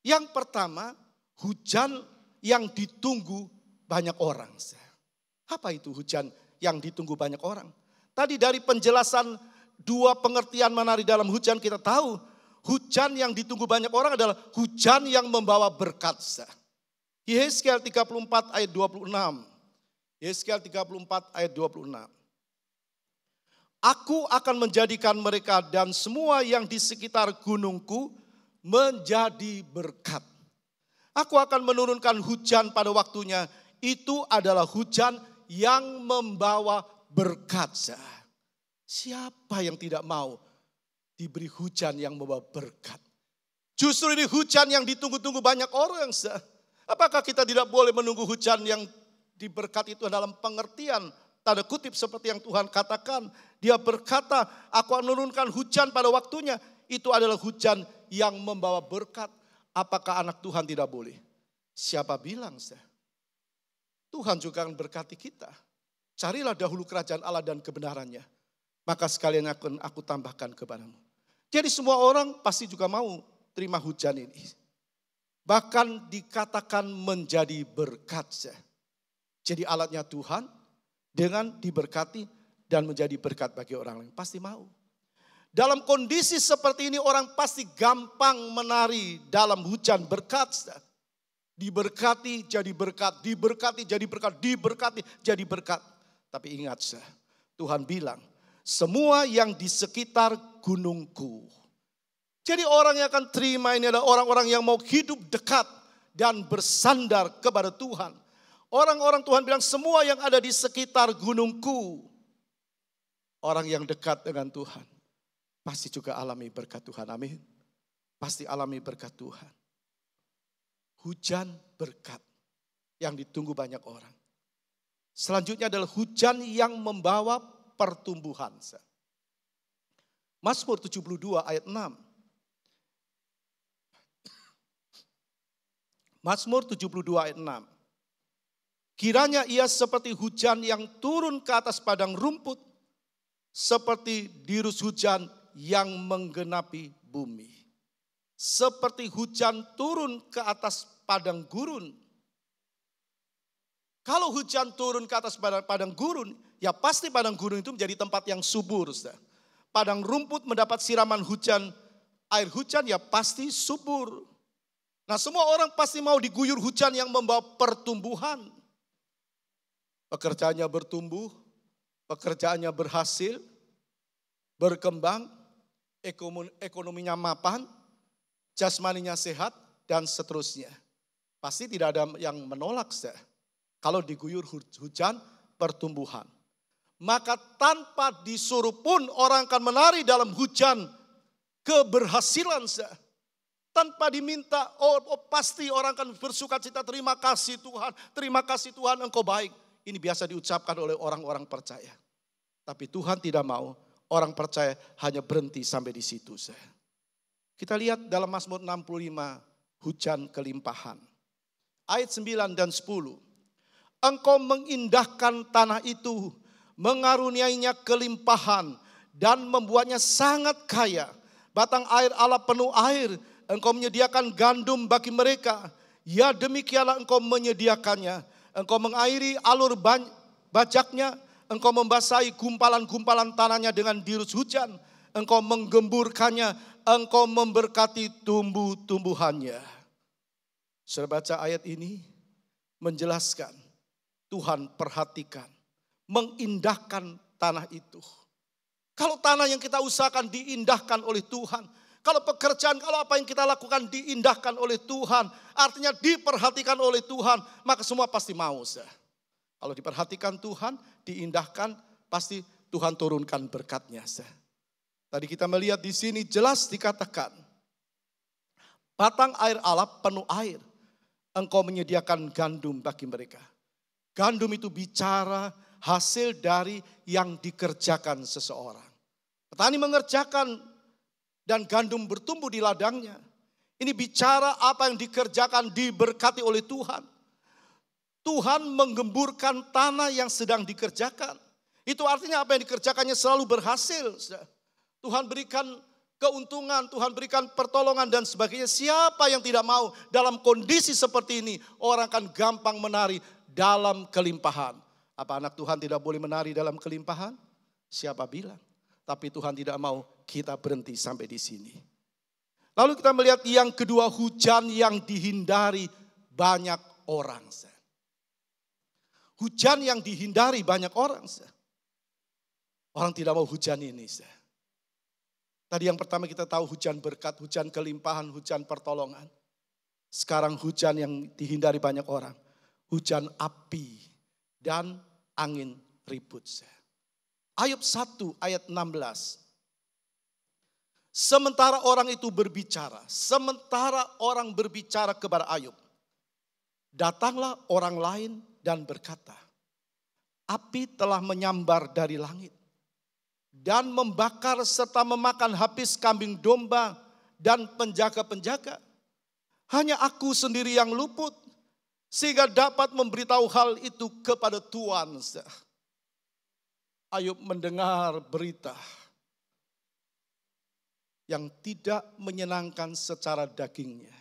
Yang pertama, hujan yang ditunggu banyak orang. Apa itu hujan yang ditunggu banyak orang? Tadi dari penjelasan dua pengertian menari dalam hujan kita tahu, hujan yang ditunggu banyak orang adalah hujan yang membawa berkat. Yehezkiel 34 ayat 26. Yehezkiel 34 ayat 26. Aku akan menjadikan mereka dan semua yang di sekitar gunungku menjadi berkat. Aku akan menurunkan hujan pada waktunya. Itu adalah hujan yang membawa berkat. Siapa yang tidak mau diberi hujan yang membawa berkat? Justru ini hujan yang ditunggu-tunggu banyak orang. Apakah kita tidak boleh menunggu hujan yang diberkat itu dalam pengertian tanda kutip seperti yang Tuhan katakan? Dia berkata, aku akan menurunkan hujan pada waktunya. Itu adalah hujan yang membawa berkat. Apakah anak Tuhan tidak boleh? Siapa bilang? Tuhan juga akan berkati kita. Carilah dahulu kerajaan Allah dan kebenarannya. Maka sekalian akan aku tambahkan kepadamu. Jadi semua orang pasti juga mau terima hujan ini. Bahkan dikatakan menjadi berkat. Jadi alatnya Tuhan dengan diberkati dan menjadi berkat bagi orang lain. Pasti mau. Dalam kondisi seperti ini orang pasti gampang menari dalam hujan berkat. Diberkati jadi berkat, diberkati jadi berkat, diberkati jadi berkat. Tapi ingat, Tuhan bilang, semua yang di sekitar gunungku. Jadi orang yang akan terima ini adalah orang-orang yang mau hidup dekat dan bersandar kepada Tuhan. Orang-orang Tuhan bilang semua yang ada di sekitar gunungku. Orang yang dekat dengan Tuhan pasti juga alami berkat Tuhan. Amin. Pasti alami berkat Tuhan. Hujan berkat yang ditunggu banyak orang. Selanjutnya adalah hujan yang membawa pertumbuhan. Mazmur 72 ayat 6. Mazmur 72 ayat 6. Kiranya ia seperti hujan yang turun ke atas padang rumput, seperti dirus hujan yang menggenapi bumi. Seperti hujan turun ke atas padang gurun. Kalau hujan turun ke atas padang gurun, ya pasti padang gurun itu menjadi tempat yang subur. Padang rumput mendapat siraman hujan, air hujan ya pasti subur. Nah semua orang pasti mau diguyur hujan yang membawa pertumbuhan. Pekerjaannya bertumbuh, pekerjaannya berhasil, berkembang, ekonominya mapan, jasmaninya sehat, dan seterusnya. Pasti tidak ada yang menolak kalau diguyur hujan pertumbuhan. Maka tanpa disuruh pun orang akan menari dalam hujan keberhasilan. Tanpa diminta, pasti orang akan bersuka cita, terima kasih Tuhan engkau baik. Ini biasa diucapkan oleh orang-orang percaya. Tapi Tuhan tidak mau orang percaya hanya berhenti sampai di situ. Kita lihat dalam Mazmur 65, hujan kelimpahan. Ayat 9 dan 10. Engkau mengindahkan tanah itu, mengaruniainya kelimpahan, dan membuatnya sangat kaya. Batang air Allah penuh air, engkau menyediakan gandum bagi mereka. Ya demikianlah engkau menyediakannya. Engkau mengairi alur bajaknya, engkau membasahi gumpalan-gumpalan tanahnya dengan dirus hujan. Engkau menggemburkannya, engkau memberkati tumbuh-tumbuhannya. Saya baca ayat ini menjelaskan Tuhan perhatikan, mengindahkan tanah itu. Kalau tanah yang kita usahakan diindahkan oleh Tuhan, kalau pekerjaan, kalau apa yang kita lakukan diindahkan oleh Tuhan, artinya diperhatikan oleh Tuhan, maka semua pasti mau. Kalau diperhatikan Tuhan, diindahkan, pasti Tuhan turunkan berkatnya. Tadi kita melihat di sini jelas dikatakan, batang air Allah penuh air. Engkau menyediakan gandum bagi mereka. Gandum itu bicara hasil dari yang dikerjakan seseorang. Petani mengerjakan dan gandum bertumbuh di ladangnya. Ini bicara apa yang dikerjakan diberkati oleh Tuhan. Tuhan menggemburkan tanah yang sedang dikerjakan. Itu artinya apa yang dikerjakannya selalu berhasil. Tuhan berikan keuntungan, Tuhan berikan pertolongan dan sebagainya. Siapa yang tidak mau dalam kondisi seperti ini? Orang akan gampang menari dalam kelimpahan. Apa anak Tuhan tidak boleh menari dalam kelimpahan? Siapa bilang? Tapi Tuhan tidak mau kita berhenti sampai di sini. Lalu kita melihat yang kedua, hujan yang dihindari banyak orang. Hujan yang dihindari banyak orang. Orang tidak mau hujan ini. Tadi yang pertama kita tahu hujan berkat, hujan kelimpahan, hujan pertolongan. Sekarang hujan yang dihindari banyak orang. Hujan api dan angin ribut. Ayub 1 ayat 16. Sementara orang itu berbicara, sementara orang berbicara kepada Ayub, datanglah orang lain dan berkata, api telah menyambar dari langit dan membakar serta memakan habis kambing domba dan penjaga-penjaga. Hanya aku sendiri yang luput sehingga dapat memberitahu hal itu kepada Tuhan. Ayub mendengar berita yang tidak menyenangkan secara dagingnya.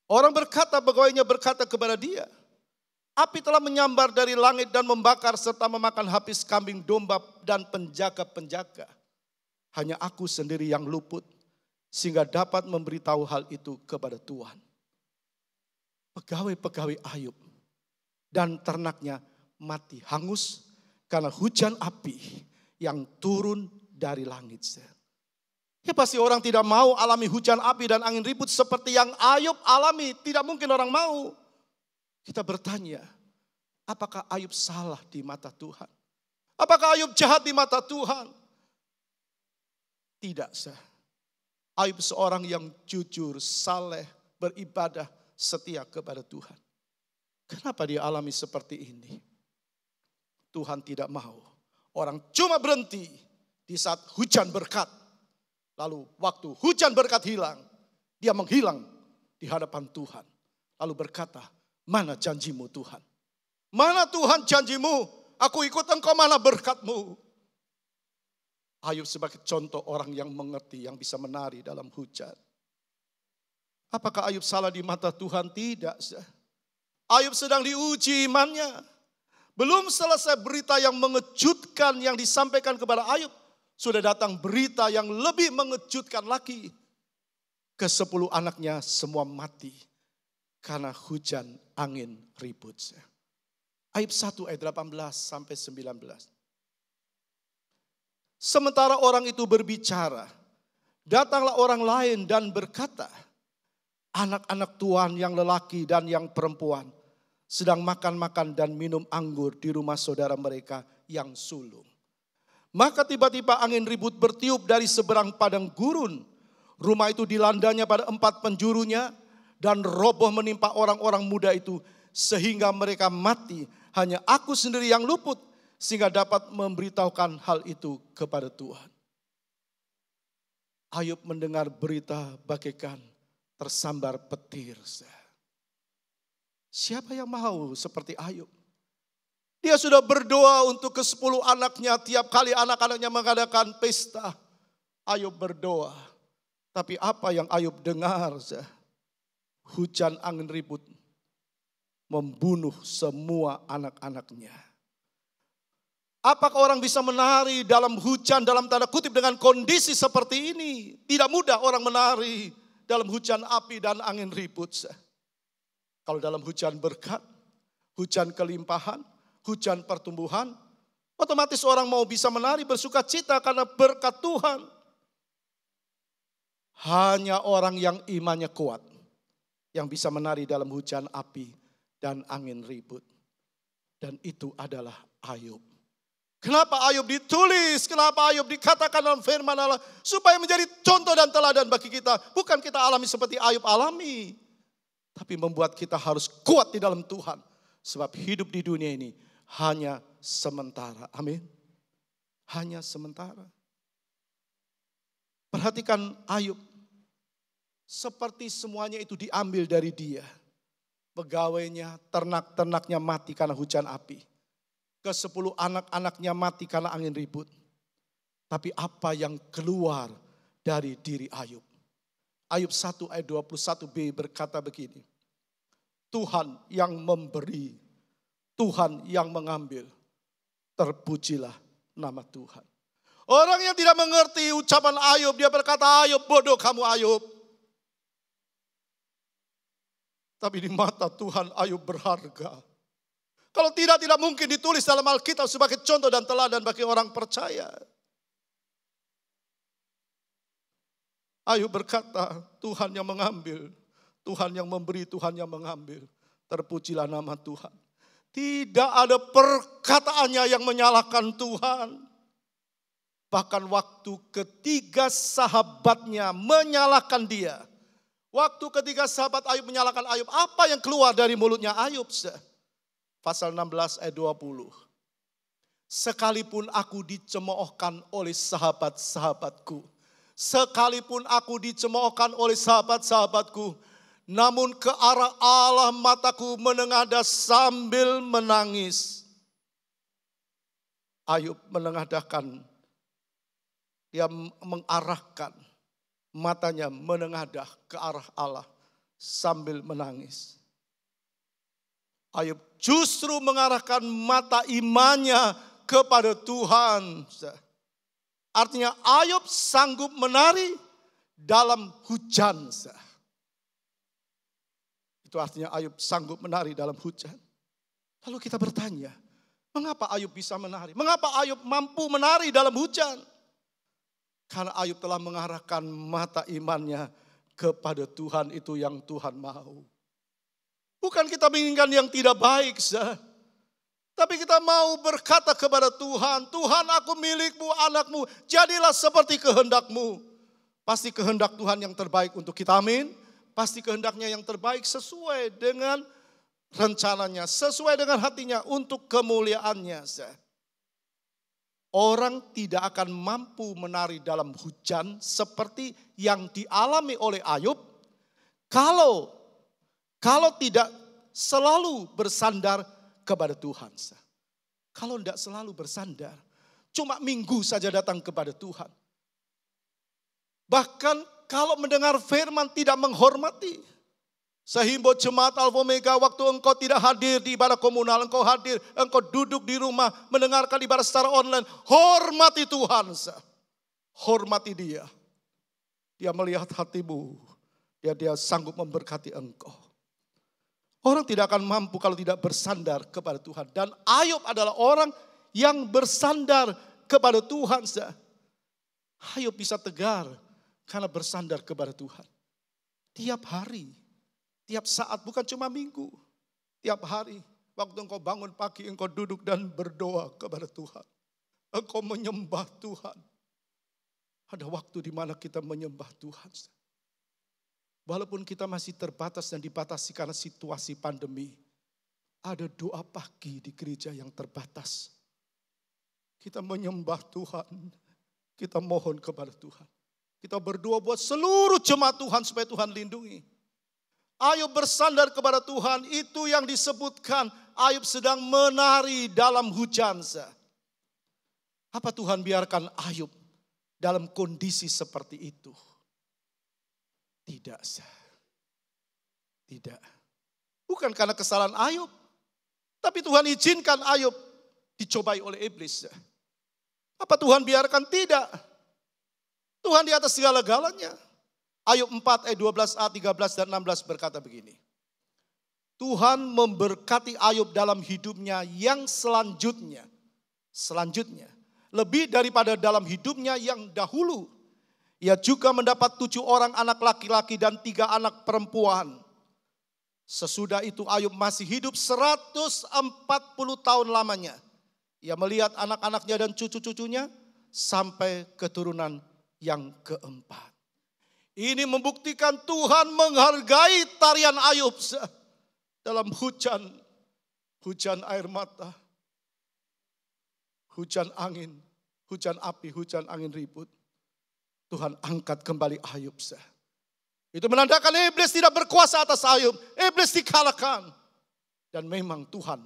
Orang berkata, pegawainya berkata kepada dia, api telah menyambar dari langit dan membakar serta memakan habis kambing domba dan penjaga-penjaga. Hanya aku sendiri yang luput sehingga dapat memberitahu hal itu kepada Tuhan. Pegawai-pegawai Ayub dan ternaknya mati hangus karena hujan api yang turun dari langit. Ya pasti orang tidak mau alami hujan api dan angin ribut seperti yang Ayub alami. Tidak mungkin orang mau. Kita bertanya, apakah Ayub salah di mata Tuhan? Apakah Ayub jahat di mata Tuhan? Tidak. Ayub seorang yang jujur, saleh, beribadah, setia kepada Tuhan. Kenapa dia alami seperti ini? Tuhan tidak mau. Orang cuma berhenti di saat hujan berkat. Lalu waktu hujan berkat hilang, dia menghilang di hadapan Tuhan. Lalu berkata, mana janjimu Tuhan? Mana Tuhan janjimu? Aku ikut engkau, mana berkatmu? Ayub sebagai contoh orang yang mengerti, yang bisa menari dalam hujan. Apakah Ayub salah di mata Tuhan? Tidak. Ayub sedang diuji imannya. Belum selesai berita yang mengejutkan yang disampaikan kepada Ayub. Sudah datang berita yang lebih mengejutkan lagi. Ke-10 anaknya semua mati karena hujan angin ribut. Ayub 1 ayat 18 sampai 19. Sementara orang itu berbicara, datanglah orang lain dan berkata, anak-anak tuan yang lelaki dan yang perempuan sedang makan-makan dan minum anggur di rumah saudara mereka yang sulung. Maka tiba-tiba angin ribut bertiup dari seberang padang gurun. Rumah itu dilandanya pada 4 penjurunya dan roboh menimpa orang-orang muda itu sehingga mereka mati. Hanya aku sendiri yang luput sehingga dapat memberitahukan hal itu kepada Tuhan. Ayub mendengar berita bagaikan tersambar petir. Siapa yang mau seperti Ayub? Dia sudah berdoa untuk ke-10 anaknya. Tiap kali anak-anaknya mengadakan pesta, Ayub berdoa. Tapi apa yang Ayub dengar? Hujan angin ribut membunuh semua anak-anaknya. Apakah orang bisa menari dalam hujan, dalam tanda kutip dengan kondisi seperti ini? Tidak mudah orang menari dalam hujan api dan angin ribut. Kalau dalam hujan berkat, hujan kelimpahan, hujan pertumbuhan, otomatis orang mau bisa menari bersuka cita karena berkat Tuhan. Hanya orang yang imannya kuat yang bisa menari dalam hujan api dan angin ribut. Dan itu adalah Ayub. Kenapa Ayub ditulis? Kenapa Ayub dikatakan dalam firman Allah? Supaya menjadi contoh dan teladan bagi kita. Bukan kita alami seperti Ayub alami. Tapi membuat kita harus kuat di dalam Tuhan. Sebab hidup di dunia ini hanya sementara. Amin. Hanya sementara. Perhatikan Ayub. Seperti semuanya itu diambil dari dia. Pegawainya, ternak-ternaknya mati karena hujan api. Ke-10 anak-anaknya mati karena angin ribut. Tapi apa yang keluar dari diri Ayub? Ayub 1 ayat 21b berkata begini. Tuhan yang memberi, Tuhan yang mengambil. Terpujilah nama Tuhan. Orang yang tidak mengerti ucapan Ayub, dia berkata, Ayub, bodoh kamu Ayub. Tapi di mata Tuhan Ayub berharga. Kalau tidak mungkin ditulis dalam Alkitab sebagai contoh dan teladan bagi orang percaya. Ayub berkata, Tuhan yang mengambil, Tuhan yang memberi, Tuhan yang mengambil. Terpujilah nama Tuhan. Tidak ada perkataannya yang menyalahkan Tuhan. Bahkan waktu ketiga sahabatnya menyalahkan dia. Waktu ketiga sahabat Ayub menyalahkan Ayub, apa yang keluar dari mulutnya Ayub? Pasal 16 ayat 20. Sekalipun aku dicemoohkan oleh sahabat-sahabatku. Sekalipun aku dicemoohkan oleh sahabat-sahabatku. Namun ke arah Allah mataku menengadah sambil menangis. Ayub menengadahkan. Dia mengarahkan matanya menengadah ke arah Allah sambil menangis. Ayub justru mengarahkan mata imannya kepada Tuhan. Artinya Ayub sanggup menari dalam hujan. Itu artinya Ayub sanggup menari dalam hujan. Lalu kita bertanya, mengapa Ayub bisa menari? Mengapa Ayub mampu menari dalam hujan? Karena Ayub telah mengarahkan mata imannya kepada Tuhan, itu yang Tuhan mau. Bukan kita menginginkan yang tidak baik, tapi kita mau berkata kepada Tuhan, Tuhan aku milikmu, anakmu, jadilah seperti kehendakmu. Pasti kehendak Tuhan yang terbaik untuk kita, amin. Pasti kehendaknya yang terbaik sesuai dengan rencananya, sesuai dengan hatinya untuk kemuliaannya. Orang tidak akan mampu menari dalam hujan seperti yang dialami oleh Ayub kalau tidak selalu bersandar kepada Tuhan. Kalau tidak selalu bersandar, cuma minggu saja datang kepada Tuhan. Bahkan kalau mendengar firman tidak menghormati. Sehimbau jemaat Alfa Omega, waktu engkau tidak hadir di ibadah komunal, engkau hadir, engkau duduk di rumah mendengarkan ibadah secara online. Hormati Tuhan. Hormati dia. Dia melihat hatimu. Dia sanggup memberkati engkau. Orang tidak akan mampu kalau tidak bersandar kepada Tuhan. Dan Ayub adalah orang yang bersandar kepada Tuhan. Ayub bisa tegar karena bersandar kepada Tuhan. Tiap hari, tiap saat, bukan cuma minggu. Tiap hari, waktu engkau bangun pagi, engkau duduk dan berdoa kepada Tuhan. Engkau menyembah Tuhan. Ada waktu di mana kita menyembah Tuhan. Walaupun kita masih terbatas dan dibatasi karena situasi pandemi. Ada doa pagi di gereja yang terbatas. Kita menyembah Tuhan. Kita mohon kepada Tuhan. Kita berdoa buat seluruh jemaat Tuhan supaya Tuhan lindungi. Ayub bersandar kepada Tuhan, itu yang disebutkan Ayub sedang menari dalam hujan. Apa Tuhan biarkan Ayub dalam kondisi seperti itu? Tidak. Tidak. Bukan karena kesalahan Ayub. Tapi Tuhan izinkan Ayub dicobai oleh iblis. Apa Tuhan biarkan? Tidak. Tuhan di atas segala-galanya. Ayub 4 ayat 12a, 13 dan 16 berkata begini. Tuhan memberkati Ayub dalam hidupnya yang selanjutnya. Lebih daripada dalam hidupnya yang dahulu. Ia juga mendapat 7 orang anak laki-laki dan 3 anak perempuan. Sesudah itu Ayub masih hidup 140 tahun lamanya. Ia melihat anak-anaknya dan cucu-cucunya sampai keturunan yang keempat. Ini membuktikan Tuhan menghargai tarian Ayub dalam hujan air mata, hujan angin, hujan api, hujan angin ribut. Tuhan angkat kembali Ayub. Itu menandakan iblis tidak berkuasa atas Ayub. Iblis dikalahkan. Dan memang Tuhan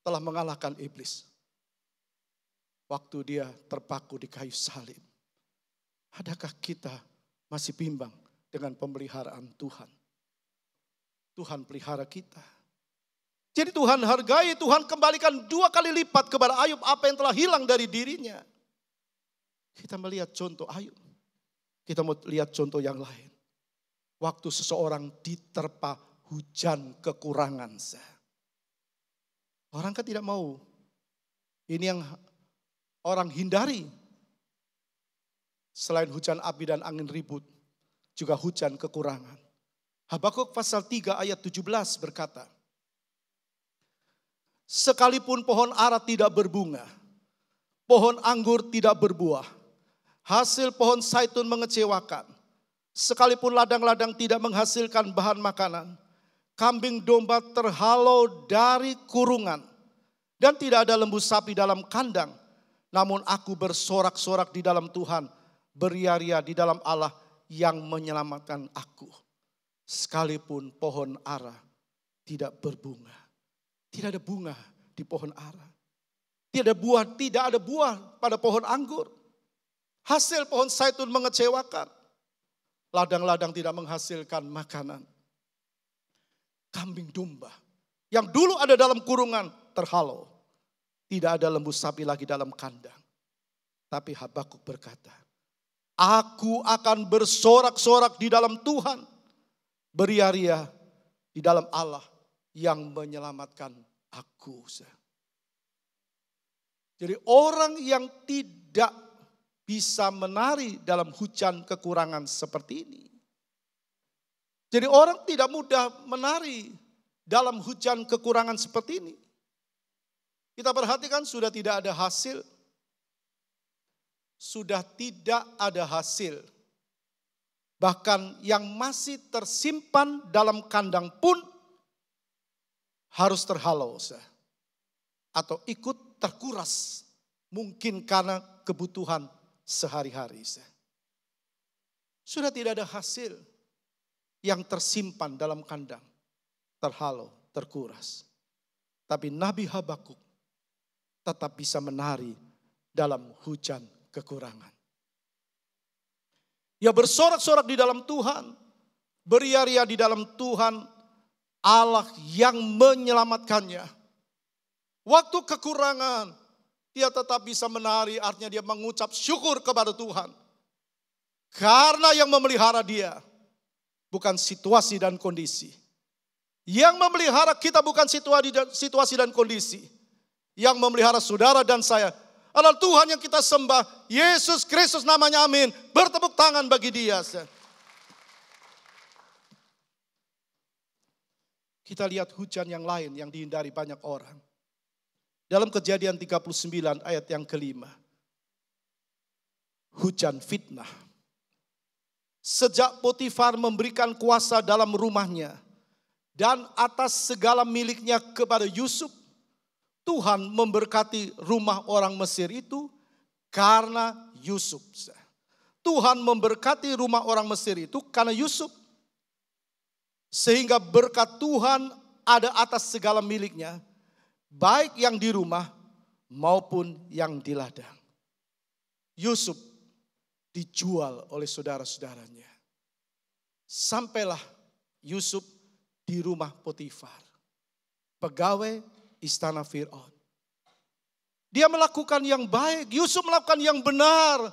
telah mengalahkan iblis. Waktu dia terpaku di kayu salib. Adakah kita masih bimbang dengan pemeliharaan Tuhan? Tuhan pelihara kita. Jadi Tuhan hargai, Tuhan kembalikan 2 kali lipat kepada Ayub apa yang telah hilang dari dirinya. Kita melihat contoh Ayub. Kita mau lihat contoh yang lain. Waktu seseorang diterpa hujan kekurangan. Orang kan tidak mau. Ini yang orang hindari. Selain hujan api dan angin ribut, juga hujan kekurangan. Habakuk pasal 3 ayat 17 berkata, sekalipun pohon ara tidak berbunga, pohon anggur tidak berbuah, hasil pohon zaitun mengecewakan, sekalipun ladang-ladang tidak menghasilkan bahan makanan, kambing domba terhalau dari kurungan, dan tidak ada lembu sapi dalam kandang, namun aku bersorak-sorak di dalam Tuhan, beria-ria di dalam Allah yang menyelamatkan aku. Sekalipun pohon ara tidak berbunga. Tidak ada bunga di pohon ara. Tidak ada buah pada pohon anggur. Hasil pohon zaitun mengecewakan. Ladang-ladang tidak menghasilkan makanan. Kambing domba yang dulu ada dalam kurungan terhalau. Tidak ada lembu sapi lagi dalam kandang. Tapi Habakuk berkata, aku akan bersorak-sorak di dalam Tuhan, beria-ria di dalam Allah yang menyelamatkan aku. Jadi orang yang tidak bisa menari dalam hujan kekurangan seperti ini. Jadi orang tidak mudah menari dalam hujan kekurangan seperti ini. Kita perhatikan sudah tidak ada hasil. Sudah tidak ada hasil. Bahkan yang masih tersimpan dalam kandang pun harus terhalau. Atau ikut terkuras. Mungkin karena kebutuhan sehari-hari. Sudah tidak ada hasil yang tersimpan dalam kandang. Terhalau, terkuras. Tapi Nabi Habakuk tetap bisa menari dalam hujan kekurangan. Ia bersorak-sorak di dalam Tuhan, beria-ria di dalam Tuhan, Allah yang menyelamatkannya. Waktu kekurangan, dia tetap bisa menari, artinya dia mengucap syukur kepada Tuhan. Karena yang memelihara dia, bukan situasi dan kondisi. Yang memelihara kita bukan situasi dan kondisi. Yang memelihara saudara dan saya adalah Tuhan yang kita sembah. Yesus Kristus namanya, amin. Bertepuk tangan bagi dia. Kita lihat hujan yang lain yang dihindari banyak orang. Dalam Kejadian 39 ayat yang kelima. Hujan fitnah. Sejak Potifar memberikan kuasa dalam rumahnya dan atas segala miliknya kepada Yusuf, Tuhan memberkati rumah orang Mesir itu karena Yusuf. Tuhan memberkati rumah orang Mesir itu karena Yusuf. Sehingga berkat Tuhan ada atas segala miliknya, baik yang di rumah maupun yang di ladang. Yusuf dijual oleh saudara-saudaranya. Sampailah Yusuf di rumah Potifar, pegawai istana Fir'aun. Dia melakukan yang baik, Yusuf melakukan yang benar.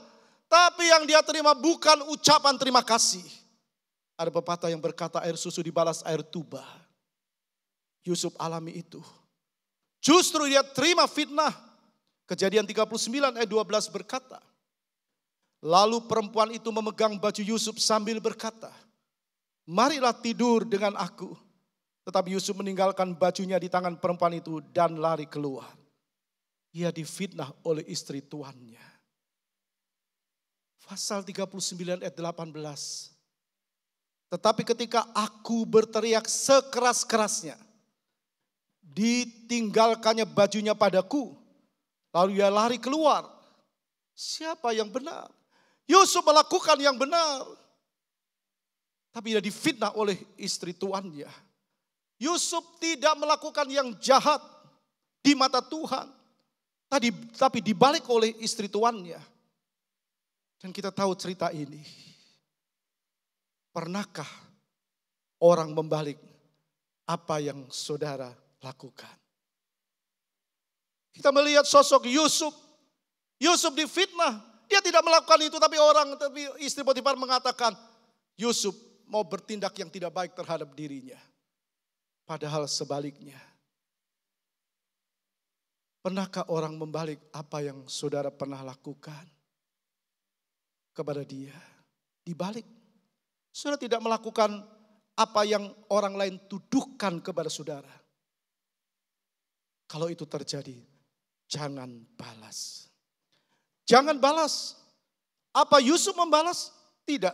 Tapi yang dia terima bukan ucapan terima kasih. Ada pepatah yang berkata air susu dibalas air tuba. Yusuf alami itu. Justru dia terima fitnah. Kejadian 39 ayat 12 berkata, lalu perempuan itu memegang baju Yusuf sambil berkata, marilah tidur dengan aku. Tetapi Yusuf meninggalkan bajunya di tangan perempuan itu dan lari keluar. Ia difitnah oleh istri tuannya. Pasal 39 ayat 18. Tetapi ketika aku berteriak sekeras-kerasnya, ditinggalkannya bajunya padaku, lalu ia lari keluar. Siapa yang benar? Yusuf melakukan yang benar. Tapi dia difitnah oleh istri tuannya. Yusuf tidak melakukan yang jahat di mata Tuhan. Tapi dibalik oleh istri tuannya. Dan kita tahu cerita ini. Pernahkah orang membalik apa yang saudara lakukan? Kita melihat sosok Yusuf. Yusuf difitnah. Dia tidak melakukan itu, tapi istri Potifar mengatakan Yusuf mau bertindak yang tidak baik terhadap dirinya. Padahal sebaliknya. Pernahkah orang membalik apa yang saudara pernah lakukan kepada dia? Dibalik. Saudara tidak melakukan apa yang orang lain tuduhkan kepada saudara. Kalau itu terjadi, jangan balas. Jangan balas. Apa Yusuf membalas? Tidak.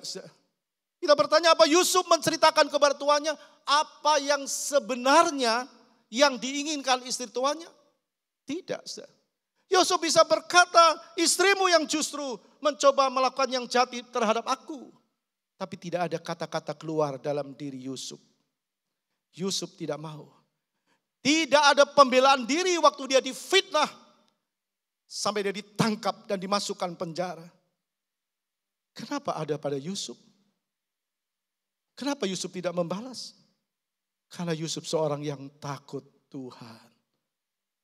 Kita bertanya, apa Yusuf menceritakan kepada tuannya apa yang sebenarnya yang diinginkan istri tuannya? Tidak. Yusuf bisa berkata, istrimu yang justru mencoba melakukan yang jahat terhadap aku. Tapi tidak ada kata-kata keluar dalam diri Yusuf. Yusuf tidak mau. Tidak ada pembelaan diri waktu dia difitnah. Sampai dia ditangkap dan dimasukkan penjara. Kenapa ada pada Yusuf? Kenapa Yusuf tidak membalas? Karena Yusuf seorang yang takut Tuhan.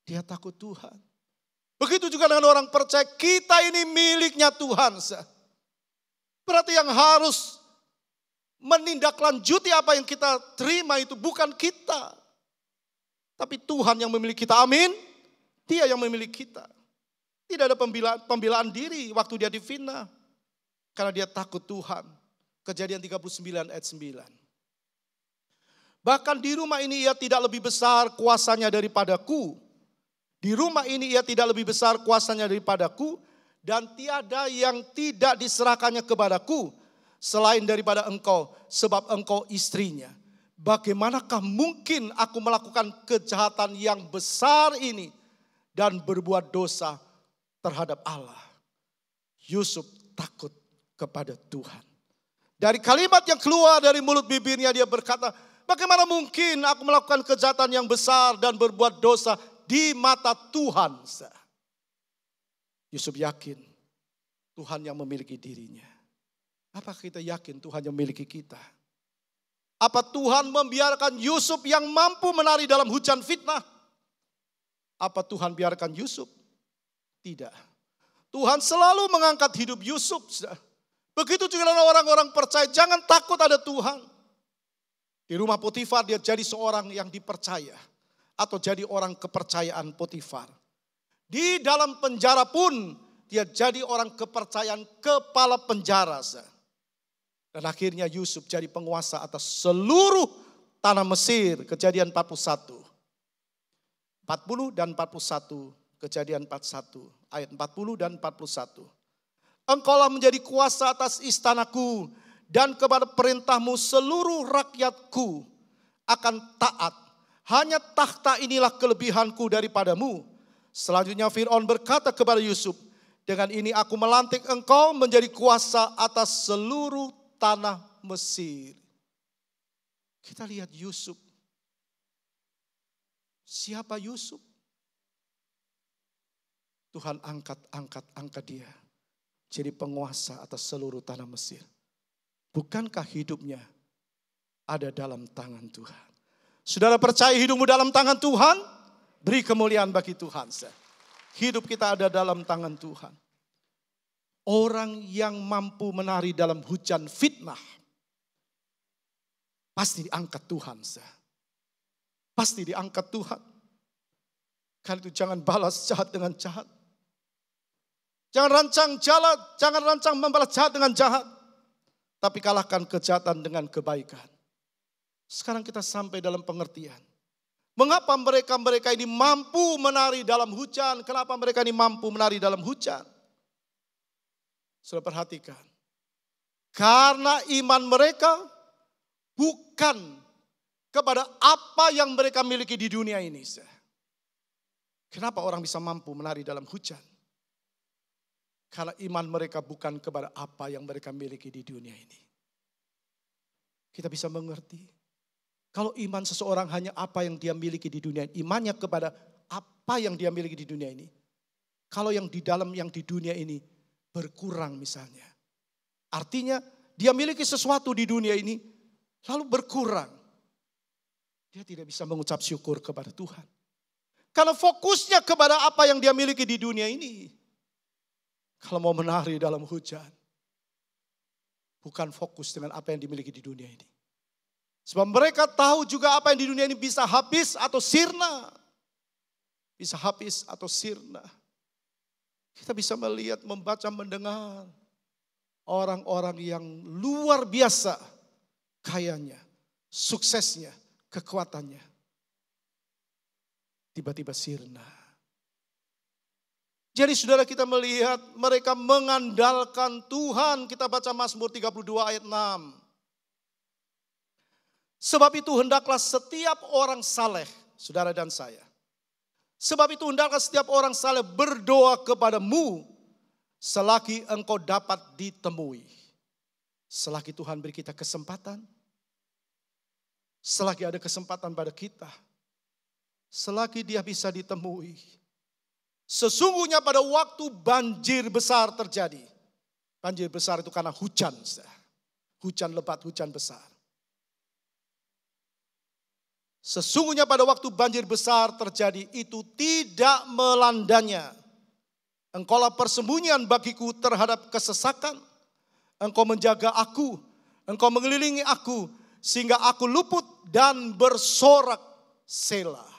Dia takut Tuhan. Begitu juga dengan orang percaya, kita ini miliknya Tuhan. Berarti yang harus menindaklanjuti apa yang kita terima itu bukan kita. Tapi Tuhan yang memiliki kita, amin. Dia yang memiliki kita. Tidak ada pembelaan diri waktu dia difitnah. Karena dia takut Tuhan. Kejadian 39 ayat 9. Bahkan di rumah ini ia tidak lebih besar kuasanya daripadaku. Di rumah ini ia tidak lebih besar kuasanya daripadaku. Dan tiada yang tidak diserahkannya kepadaku. Selain daripada engkau. Sebab engkau istrinya. Bagaimanakah mungkin aku melakukan kejahatan yang besar ini. Dan berbuat dosa terhadap Allah. Yusuf takut kepada Tuhan. Dari kalimat yang keluar dari mulut bibirnya dia berkata, bagaimana mungkin aku melakukan kejahatan yang besar dan berbuat dosa di mata Tuhan. Yusuf yakin Tuhan yang memiliki dirinya. Apakah kita yakin Tuhan yang memiliki kita? Apa Tuhan membiarkan Yusuf yang mampu menari dalam hujan fitnah? Apa Tuhan biarkan Yusuf? Tidak. Tuhan selalu mengangkat hidup Yusuf. Begitu juga dengan orang-orang percaya. Jangan takut ada Tuhan. Di rumah Potifar dia jadi seorang yang dipercaya. Atau jadi orang kepercayaan Potifar. Di dalam penjara pun dia jadi orang kepercayaan kepala penjara. Dan akhirnya Yusuf jadi penguasa atas seluruh tanah Mesir. Kejadian 41. 40 dan 41. Kejadian 41, ayat 40 dan 41. Engkaulah menjadi kuasa atas istanaku dan kepada perintahmu seluruh rakyatku akan taat. Hanya takhta inilah kelebihanku daripadamu. Selanjutnya Fir'aun berkata kepada Yusuf, dengan ini aku melantik engkau menjadi kuasa atas seluruh tanah Mesir. Kita lihat Yusuf. Siapa Yusuf? Tuhan angkat dia jadi penguasa atas seluruh tanah Mesir. Bukankah hidupnya ada dalam tangan Tuhan? Saudara percaya hidupmu dalam tangan Tuhan? Beri kemuliaan bagi Tuhan. Hidup kita ada dalam tangan Tuhan. Orang yang mampu menari dalam hujan fitnah pasti diangkat Tuhan. Pasti diangkat Tuhan. Karena itu jangan balas jahat dengan jahat. Jangan rancang membalas jahat dengan jahat. Tapi kalahkan kejahatan dengan kebaikan. Sekarang kita sampai dalam pengertian. Mengapa mereka ini mampu menari dalam hujan? Kenapa mereka ini mampu menari dalam hujan? Sudah perhatikan. Karena iman mereka bukan kepada apa yang mereka miliki di dunia ini. Kenapa orang bisa mampu menari dalam hujan? Karena iman mereka bukan kepada apa yang mereka miliki di dunia ini. Kita bisa mengerti. Kalau iman seseorang hanya apa yang dia miliki di dunia ini, imannya kepada apa yang dia miliki di dunia ini. Kalau yang di dalam yang di dunia ini berkurang misalnya. Artinya dia miliki sesuatu di dunia ini lalu berkurang. Dia tidak bisa mengucap syukur kepada Tuhan. Karena fokusnya kepada apa yang dia miliki di dunia ini. Kalau mau menari dalam hujan. Bukan fokus dengan apa yang dimiliki di dunia ini. Sebab mereka tahu juga apa yang di dunia ini bisa habis atau sirna. Bisa habis atau sirna. Kita bisa melihat, membaca, mendengar. Orang-orang yang luar biasa kayanya, suksesnya, kekuatannya. Tiba-tiba sirna. Jadi saudara kita melihat mereka mengandalkan Tuhan. Kita baca Mazmur 32 ayat 6. Sebab itu hendaklah setiap orang saleh, saudara dan saya. Sebab itu hendaklah setiap orang saleh berdoa kepadamu selagi engkau dapat ditemui. Selagi Tuhan beri kita kesempatan. Selagi ada kesempatan pada kita. Selagi dia bisa ditemui. Sesungguhnya pada waktu banjir besar terjadi. Banjir besar itu karena hujan. Hujan lebat, hujan besar. Sesungguhnya pada waktu banjir besar terjadi itu tidak melandanya. Engkaulah persembunyian bagiku terhadap kesesakan. Engkau menjaga aku. Engkau mengelilingi aku. Sehingga aku luput dan bersorak. Selah.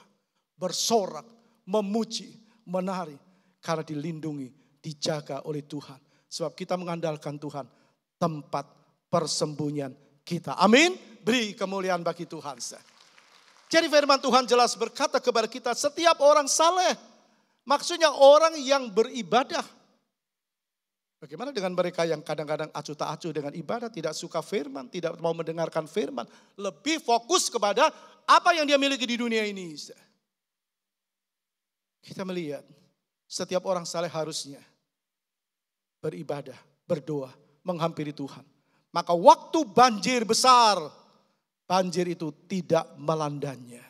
Bersorak. Memuji. Menari. Karena dilindungi. Dijaga oleh Tuhan. Sebab kita mengandalkan Tuhan. Tempat persembunyian kita. Amin. Beri kemuliaan bagi Tuhan. Jadi firman Tuhan jelas berkata kepada kita. Setiap orang saleh. Maksudnya orang yang beribadah. Bagaimana dengan mereka yang kadang-kadang acuh tak acuh dengan ibadah, tidak suka firman, tidak mau mendengarkan firman. Lebih fokus kepada apa yang dia miliki di dunia ini. Kita melihat setiap orang saleh harusnya beribadah, berdoa, menghampiri Tuhan. Maka waktu banjir besar, banjir itu tidak melandanya.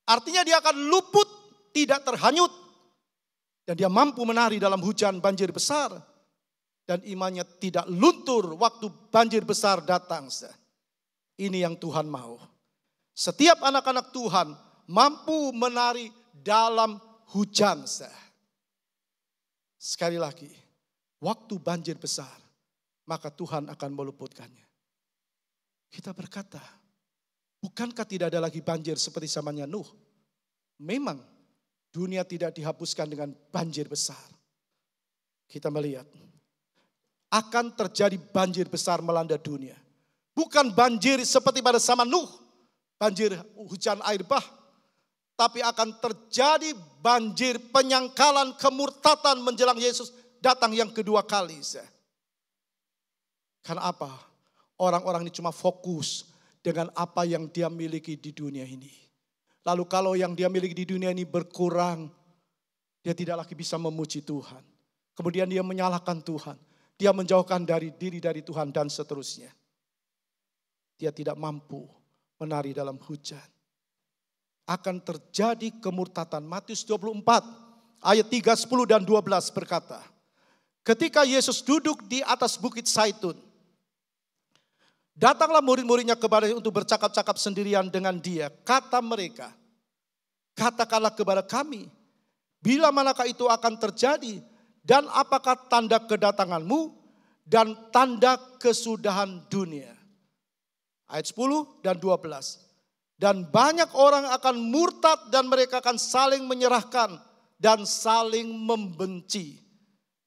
Artinya dia akan luput, tidak terhanyut. Dan dia mampu menari dalam hujan banjir besar. Dan imannya tidak luntur waktu banjir besar datang. Ini yang Tuhan mau. Setiap anak-anak Tuhan mampu menari dalam hujan. Sekali lagi, waktu banjir besar, maka Tuhan akan meluputkannya. Kita berkata, bukankah tidak ada lagi banjir seperti zamannya Nuh? Memang dunia tidak dihapuskan dengan banjir besar. Kita melihat akan terjadi banjir besar melanda dunia. Bukan banjir seperti pada zaman Nuh, banjir hujan air bah, tapi akan terjadi banjir penyangkalan kemurtatan menjelang Yesus datang yang kedua kali. Karena apa? Orang-orang ini cuma fokus dengan apa yang dia miliki di dunia ini. Lalu kalau yang dia miliki di dunia ini berkurang, dia tidak lagi bisa memuji Tuhan. Kemudian dia menyalahkan Tuhan. Dia menjauhkan diri dari Tuhan dan seterusnya. Dia tidak mampu menari dalam hujan. Akan terjadi kemurtatan. Matius 24 ayat 3, 10 dan 12 berkata. Ketika Yesus duduk di atas bukit Zaitun. Datanglah murid-muridnya kepadanya untuk bercakap-cakap sendirian dengan dia. Kata mereka, katakanlah kepada kami, bila manakah itu akan terjadi? Dan apakah tanda kedatanganmu dan tanda kesudahan dunia? Ayat 10 dan 12. Dan banyak orang akan murtad dan mereka akan saling menyerahkan dan saling membenci.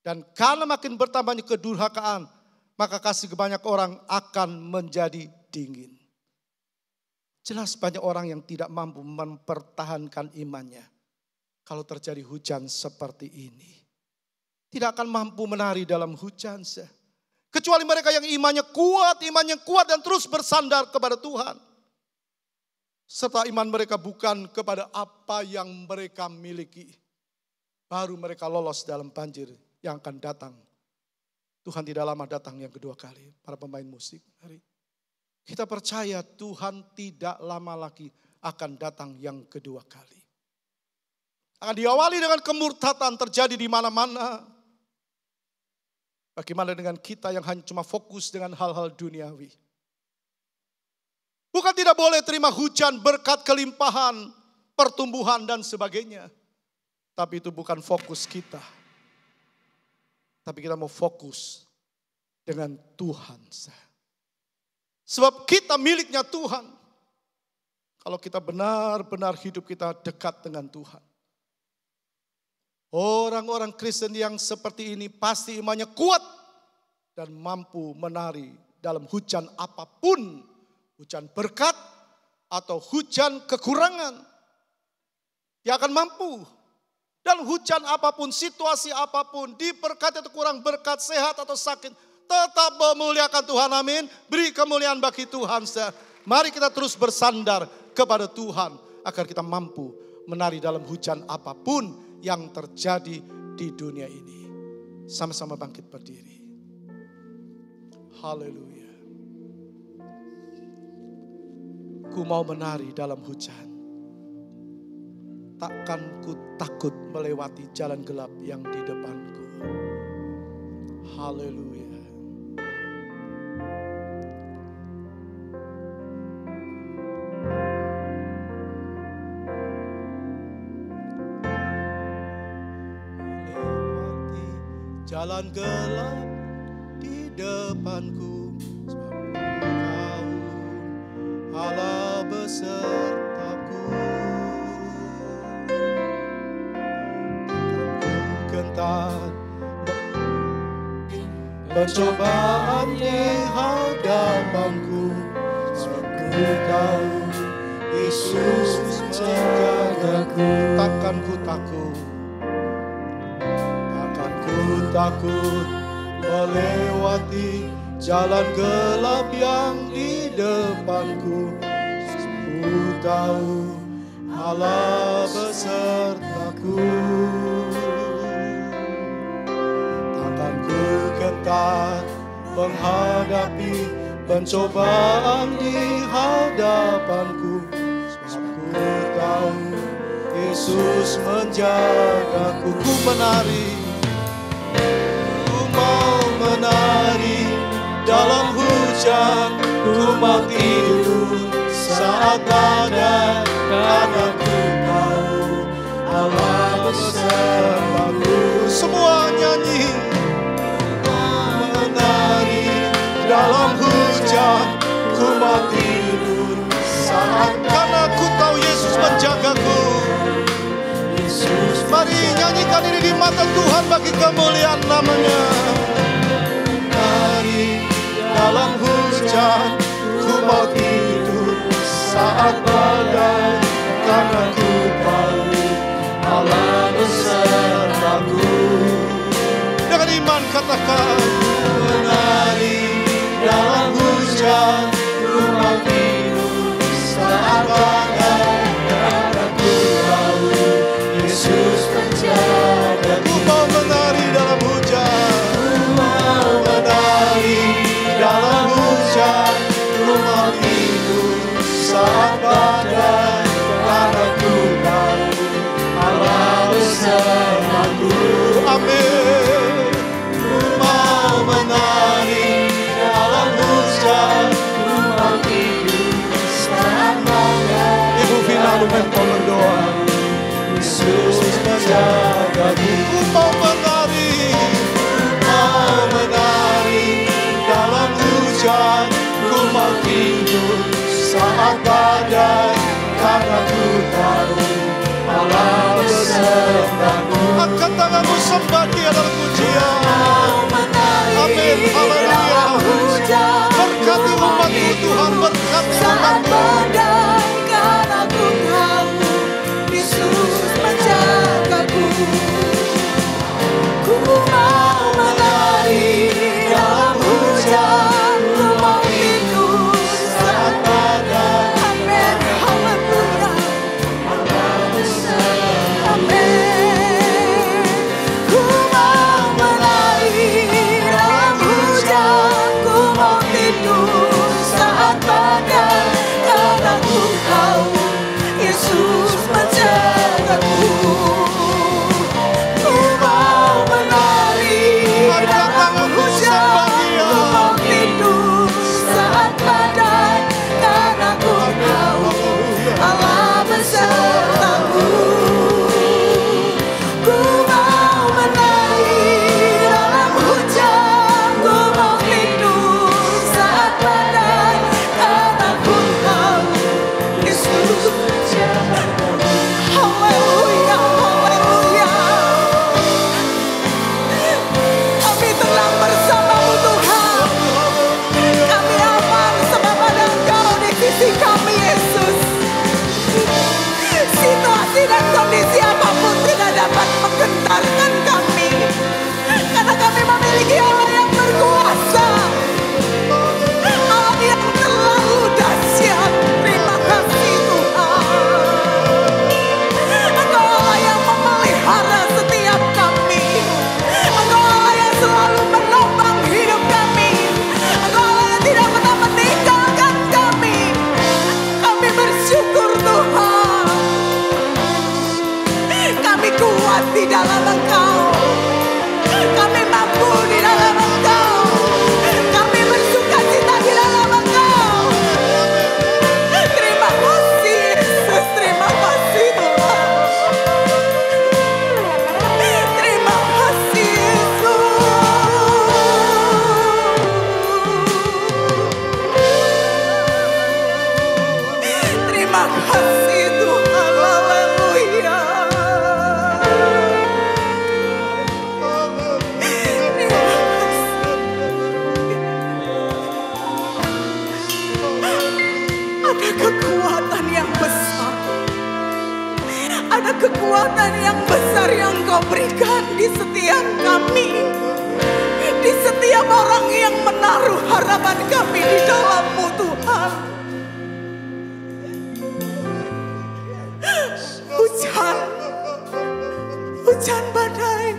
Dan karena makin bertambahnya kedurhakaan, maka kasih banyak orang akan menjadi dingin. Jelas banyak orang yang tidak mampu mempertahankan imannya. Kalau terjadi hujan seperti ini. Tidak akan mampu menari dalam hujan. Kecuali mereka yang imannya kuat dan terus bersandar kepada Tuhan. Serta iman mereka bukan kepada apa yang mereka miliki. Baru mereka lolos dalam banjir yang akan datang. Tuhan tidak lama datang yang kedua kali. Para pemain musik, mari. Kita percaya Tuhan tidak lama lagi akan datang yang kedua kali. Akan diawali dengan kemurtatan terjadi di mana-mana. Bagaimana dengan kita yang hanya cuma fokus dengan hal-hal duniawi? Bukan tidak boleh terima hujan, berkat, kelimpahan, pertumbuhan dan sebagainya. Tapi itu bukan fokus kita. Tapi kita mau fokus dengan Tuhan. Sebab kita miliknya Tuhan. Kalau kita benar-benar hidup kita dekat dengan Tuhan. Orang-orang Kristen yang seperti ini pasti imannya kuat dan mampu menari dalam hujan apapun. Hujan berkat atau hujan kekurangan. Yang akan mampu. Dan hujan apapun, situasi apapun, diberkati atau kurang berkat, sehat atau sakit. Tetap memuliakan Tuhan, amin. Beri kemuliaan bagi Tuhan. Mari kita terus bersandar kepada Tuhan. Agar kita mampu menari dalam hujan apapun yang terjadi di dunia ini. Sama-sama bangkit berdiri. Haleluya. Ku mau menari dalam hujan. Takkan ku takut melewati jalan gelap yang di depanku. Haleluya. Jalan gelap di depanku, sebab Engkau Allah besertaku. Takkan ku gentar pencobaan di hadapanku, sebab ku tahu Yesus menjagaku. Takkan ku takut. Takut melewati jalan gelap yang di depanku. Ku tahu Allah besertaku. Takkan ku gentar menghadapi pencobaan di hadapanku. Sebab ku tahu Yesus menjagaku. Ku menari. Menari dalam hujan, ku mau tidur saat badai, karena ku tahu Allah besertaku. Semua nyanyi. Menari dalam hujan, ku mau tidur saat, karena ku tahu Yesus menjagaku. Mari nyanyikan ini di mata Tuhan bagi kemuliaan namanya. Menari dalam hujan, ku mau tidur saat badai, karena ku tahu Allah besertaku. Dengan iman katakan, menari dalam hujan, ku mau tidur saat badai, karena ku tahu Yesus menjagaku. Ku mau menari dalam hujan, ku mau menari dalam hujan, ku mau tidur saat badai, karena ku tahu Allah besertaku. Amin. Ku mau menari dalam hujan, ku mau tidur saat badai. Ibu Vina, lu mentor berdoa. Yesus menjagaku. Ku mau menari dalam hujan, ku mau tidur saat badai, karena ku tahu Allah besertaku. Angkat tanganmu, sembah Dia dalam pujian. Amin, haleluya. Berkati umat-Mu Tuhan, berkati umat-Mu. Karena ku tahu Yesus menjagaku. Ku mau menari dalam dalam Engkau. Kami mampu di dalam Engkau. Kami bersukacita di dalam Engkau. Terima kasih Yesus, terima kasih Tuhan. Terima kasih Yesus. Terima kasih Tuhan, haleluya. Ada kekuatan yang besar. Ada kekuatan yang besar yang Kau berikan di setiap kami. Di setiap orang yang menaruh harapan kami di dalam-Mu Tuhan. Hujan badai,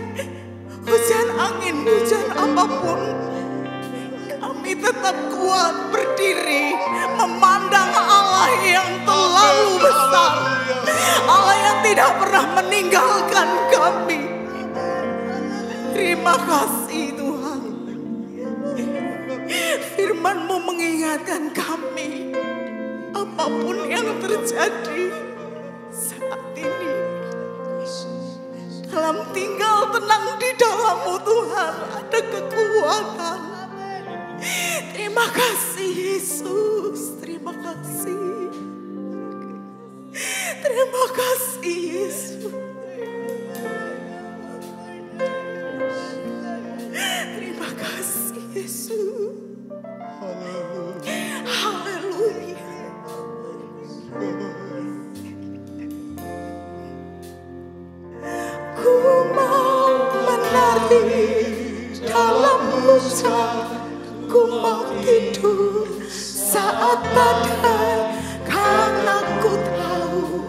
hujan angin, hujan apapun, kami tetap kuat berdiri memandang Allah yang terlalu besar, Allah yang tidak pernah meninggalkan kami. Terima kasih Tuhan. Firman-Mu mengingatkan kami, apapun yang terjadi saat ini, dalam tinggal tenang di dalam-Mu Tuhan ada kekuatan. Terima kasih Yesus, terima kasih. Terima kasih Yesus. Terima kasih Yesus. Haleluya. Ku mau menari dalam hujan, ku mau tidur saat badai, karena ku tahu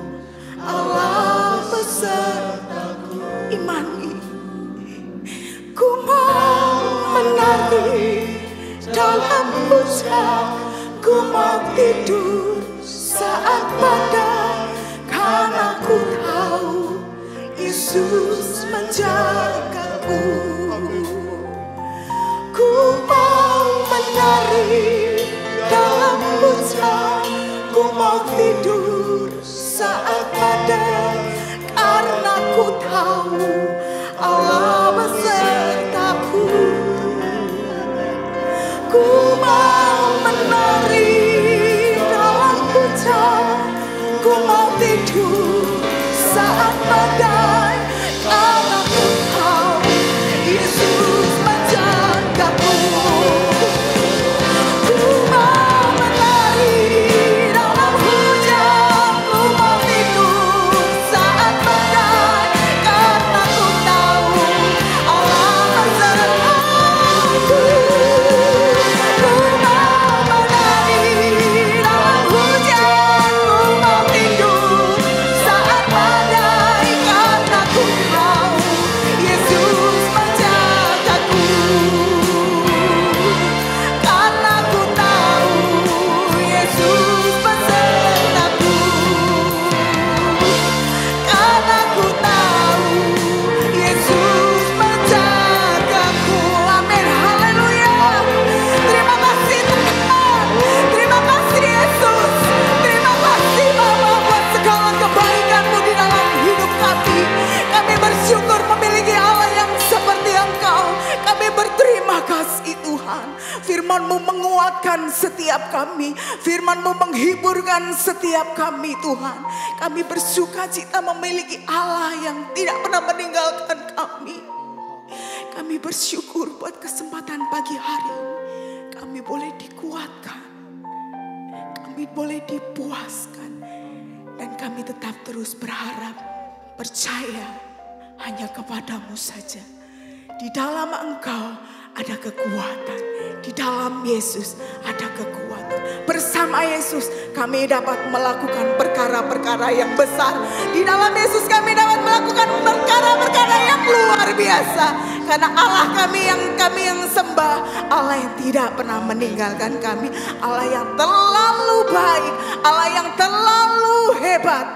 Allah besertaku. Imani. Ku mau menari dalam hujan, ku mau tidur saat badai, karena ku tahu Yesus menjagaku. Ku mau menari dalam hujan, ku mau tidur saat badai, karena ku tahu Allah besertaku. Ku mau menari dalam hujan, ku mau tidur saat badai, karena ku tahu Yesus menjagaku. Ku mau menari dalam hujan, ku mau tidur saat badai, karena ku tahu Allah besertaku. Ku mau menari dalam hujan, ku mau tidur saat badai, karena ku tahu Yesus menjagaku. Karena ku tahu Yesus besertaku. Karena ku tahu Yesus menjagaku. Amin, haleluya. Terima kasih Tuhan. Terima kasih Yesus. Terima kasih Bapa buat segala kebaikan-Mu di dalam hidup kami. Kami bersyukur memiliki Allah yang seperti Engkau. Kami berterima kasih Tuhan. Firman-Mu menguatkan setiap kami. Firman-Mu menghiburkan setiap kami Tuhan. Kami bersukacita memiliki Allah yang tidak pernah meninggalkan kami. Kami bersyukur buat kesempatan pagi hari ini. Kami boleh dikuatkan. Kami boleh dipuaskan. Dan kami tetap terus berharap, percaya hanya kepada-Mu saja. Di dalam Engkau ada kekuatan. Di dalam Yesus ada kekuatan. Bersama Yesus kami dapat melakukan perkara-perkara yang besar. Di dalam Yesus kami dapat melakukan perkara-perkara yang luar biasa. Karena Allah kami yang sembah, Allah yang tidak pernah meninggalkan kami. Allah yang terlalu baik, Allah yang terlalu hebat.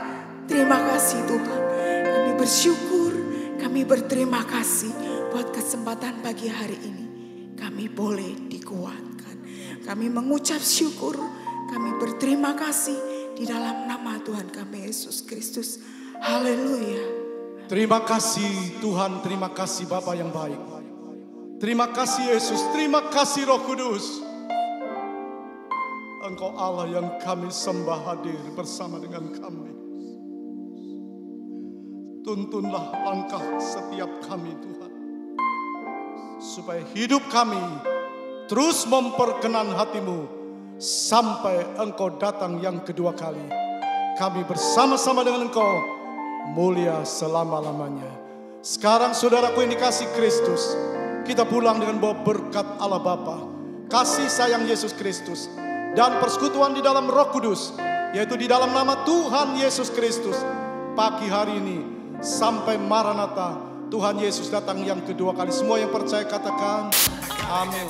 Terima kasih Tuhan. Kami bersyukur, Kami berterima kasih buat kesempatan pagi hari ini. Kami boleh dikuatkan. Kami mengucap syukur. Kami berterima kasih di dalam nama Tuhan kami Yesus Kristus. Haleluya. Terima kasih Tuhan, terima kasih Bapa yang baik. Terima kasih Yesus, terima kasih Roh Kudus. Engkau Allah yang kami sembah hadir bersama dengan kami. Tuntunlah langkah setiap kami Tuhan. Supaya hidup kami terus memperkenan hati-Mu sampai Engkau datang yang kedua kali. Kami bersama-sama dengan Engkau mulia selama-lamanya. Sekarang saudaraku yang dikasih Kristus, kita pulang dengan bawa berkat Allah Bapa, kasih sayang Yesus Kristus, dan persekutuan di dalam Roh Kudus, yaitu di dalam nama Tuhan Yesus Kristus. Pagi hari ini sampai Maranatha, Tuhan Yesus datang yang kedua kali. Semua yang percaya katakan amin.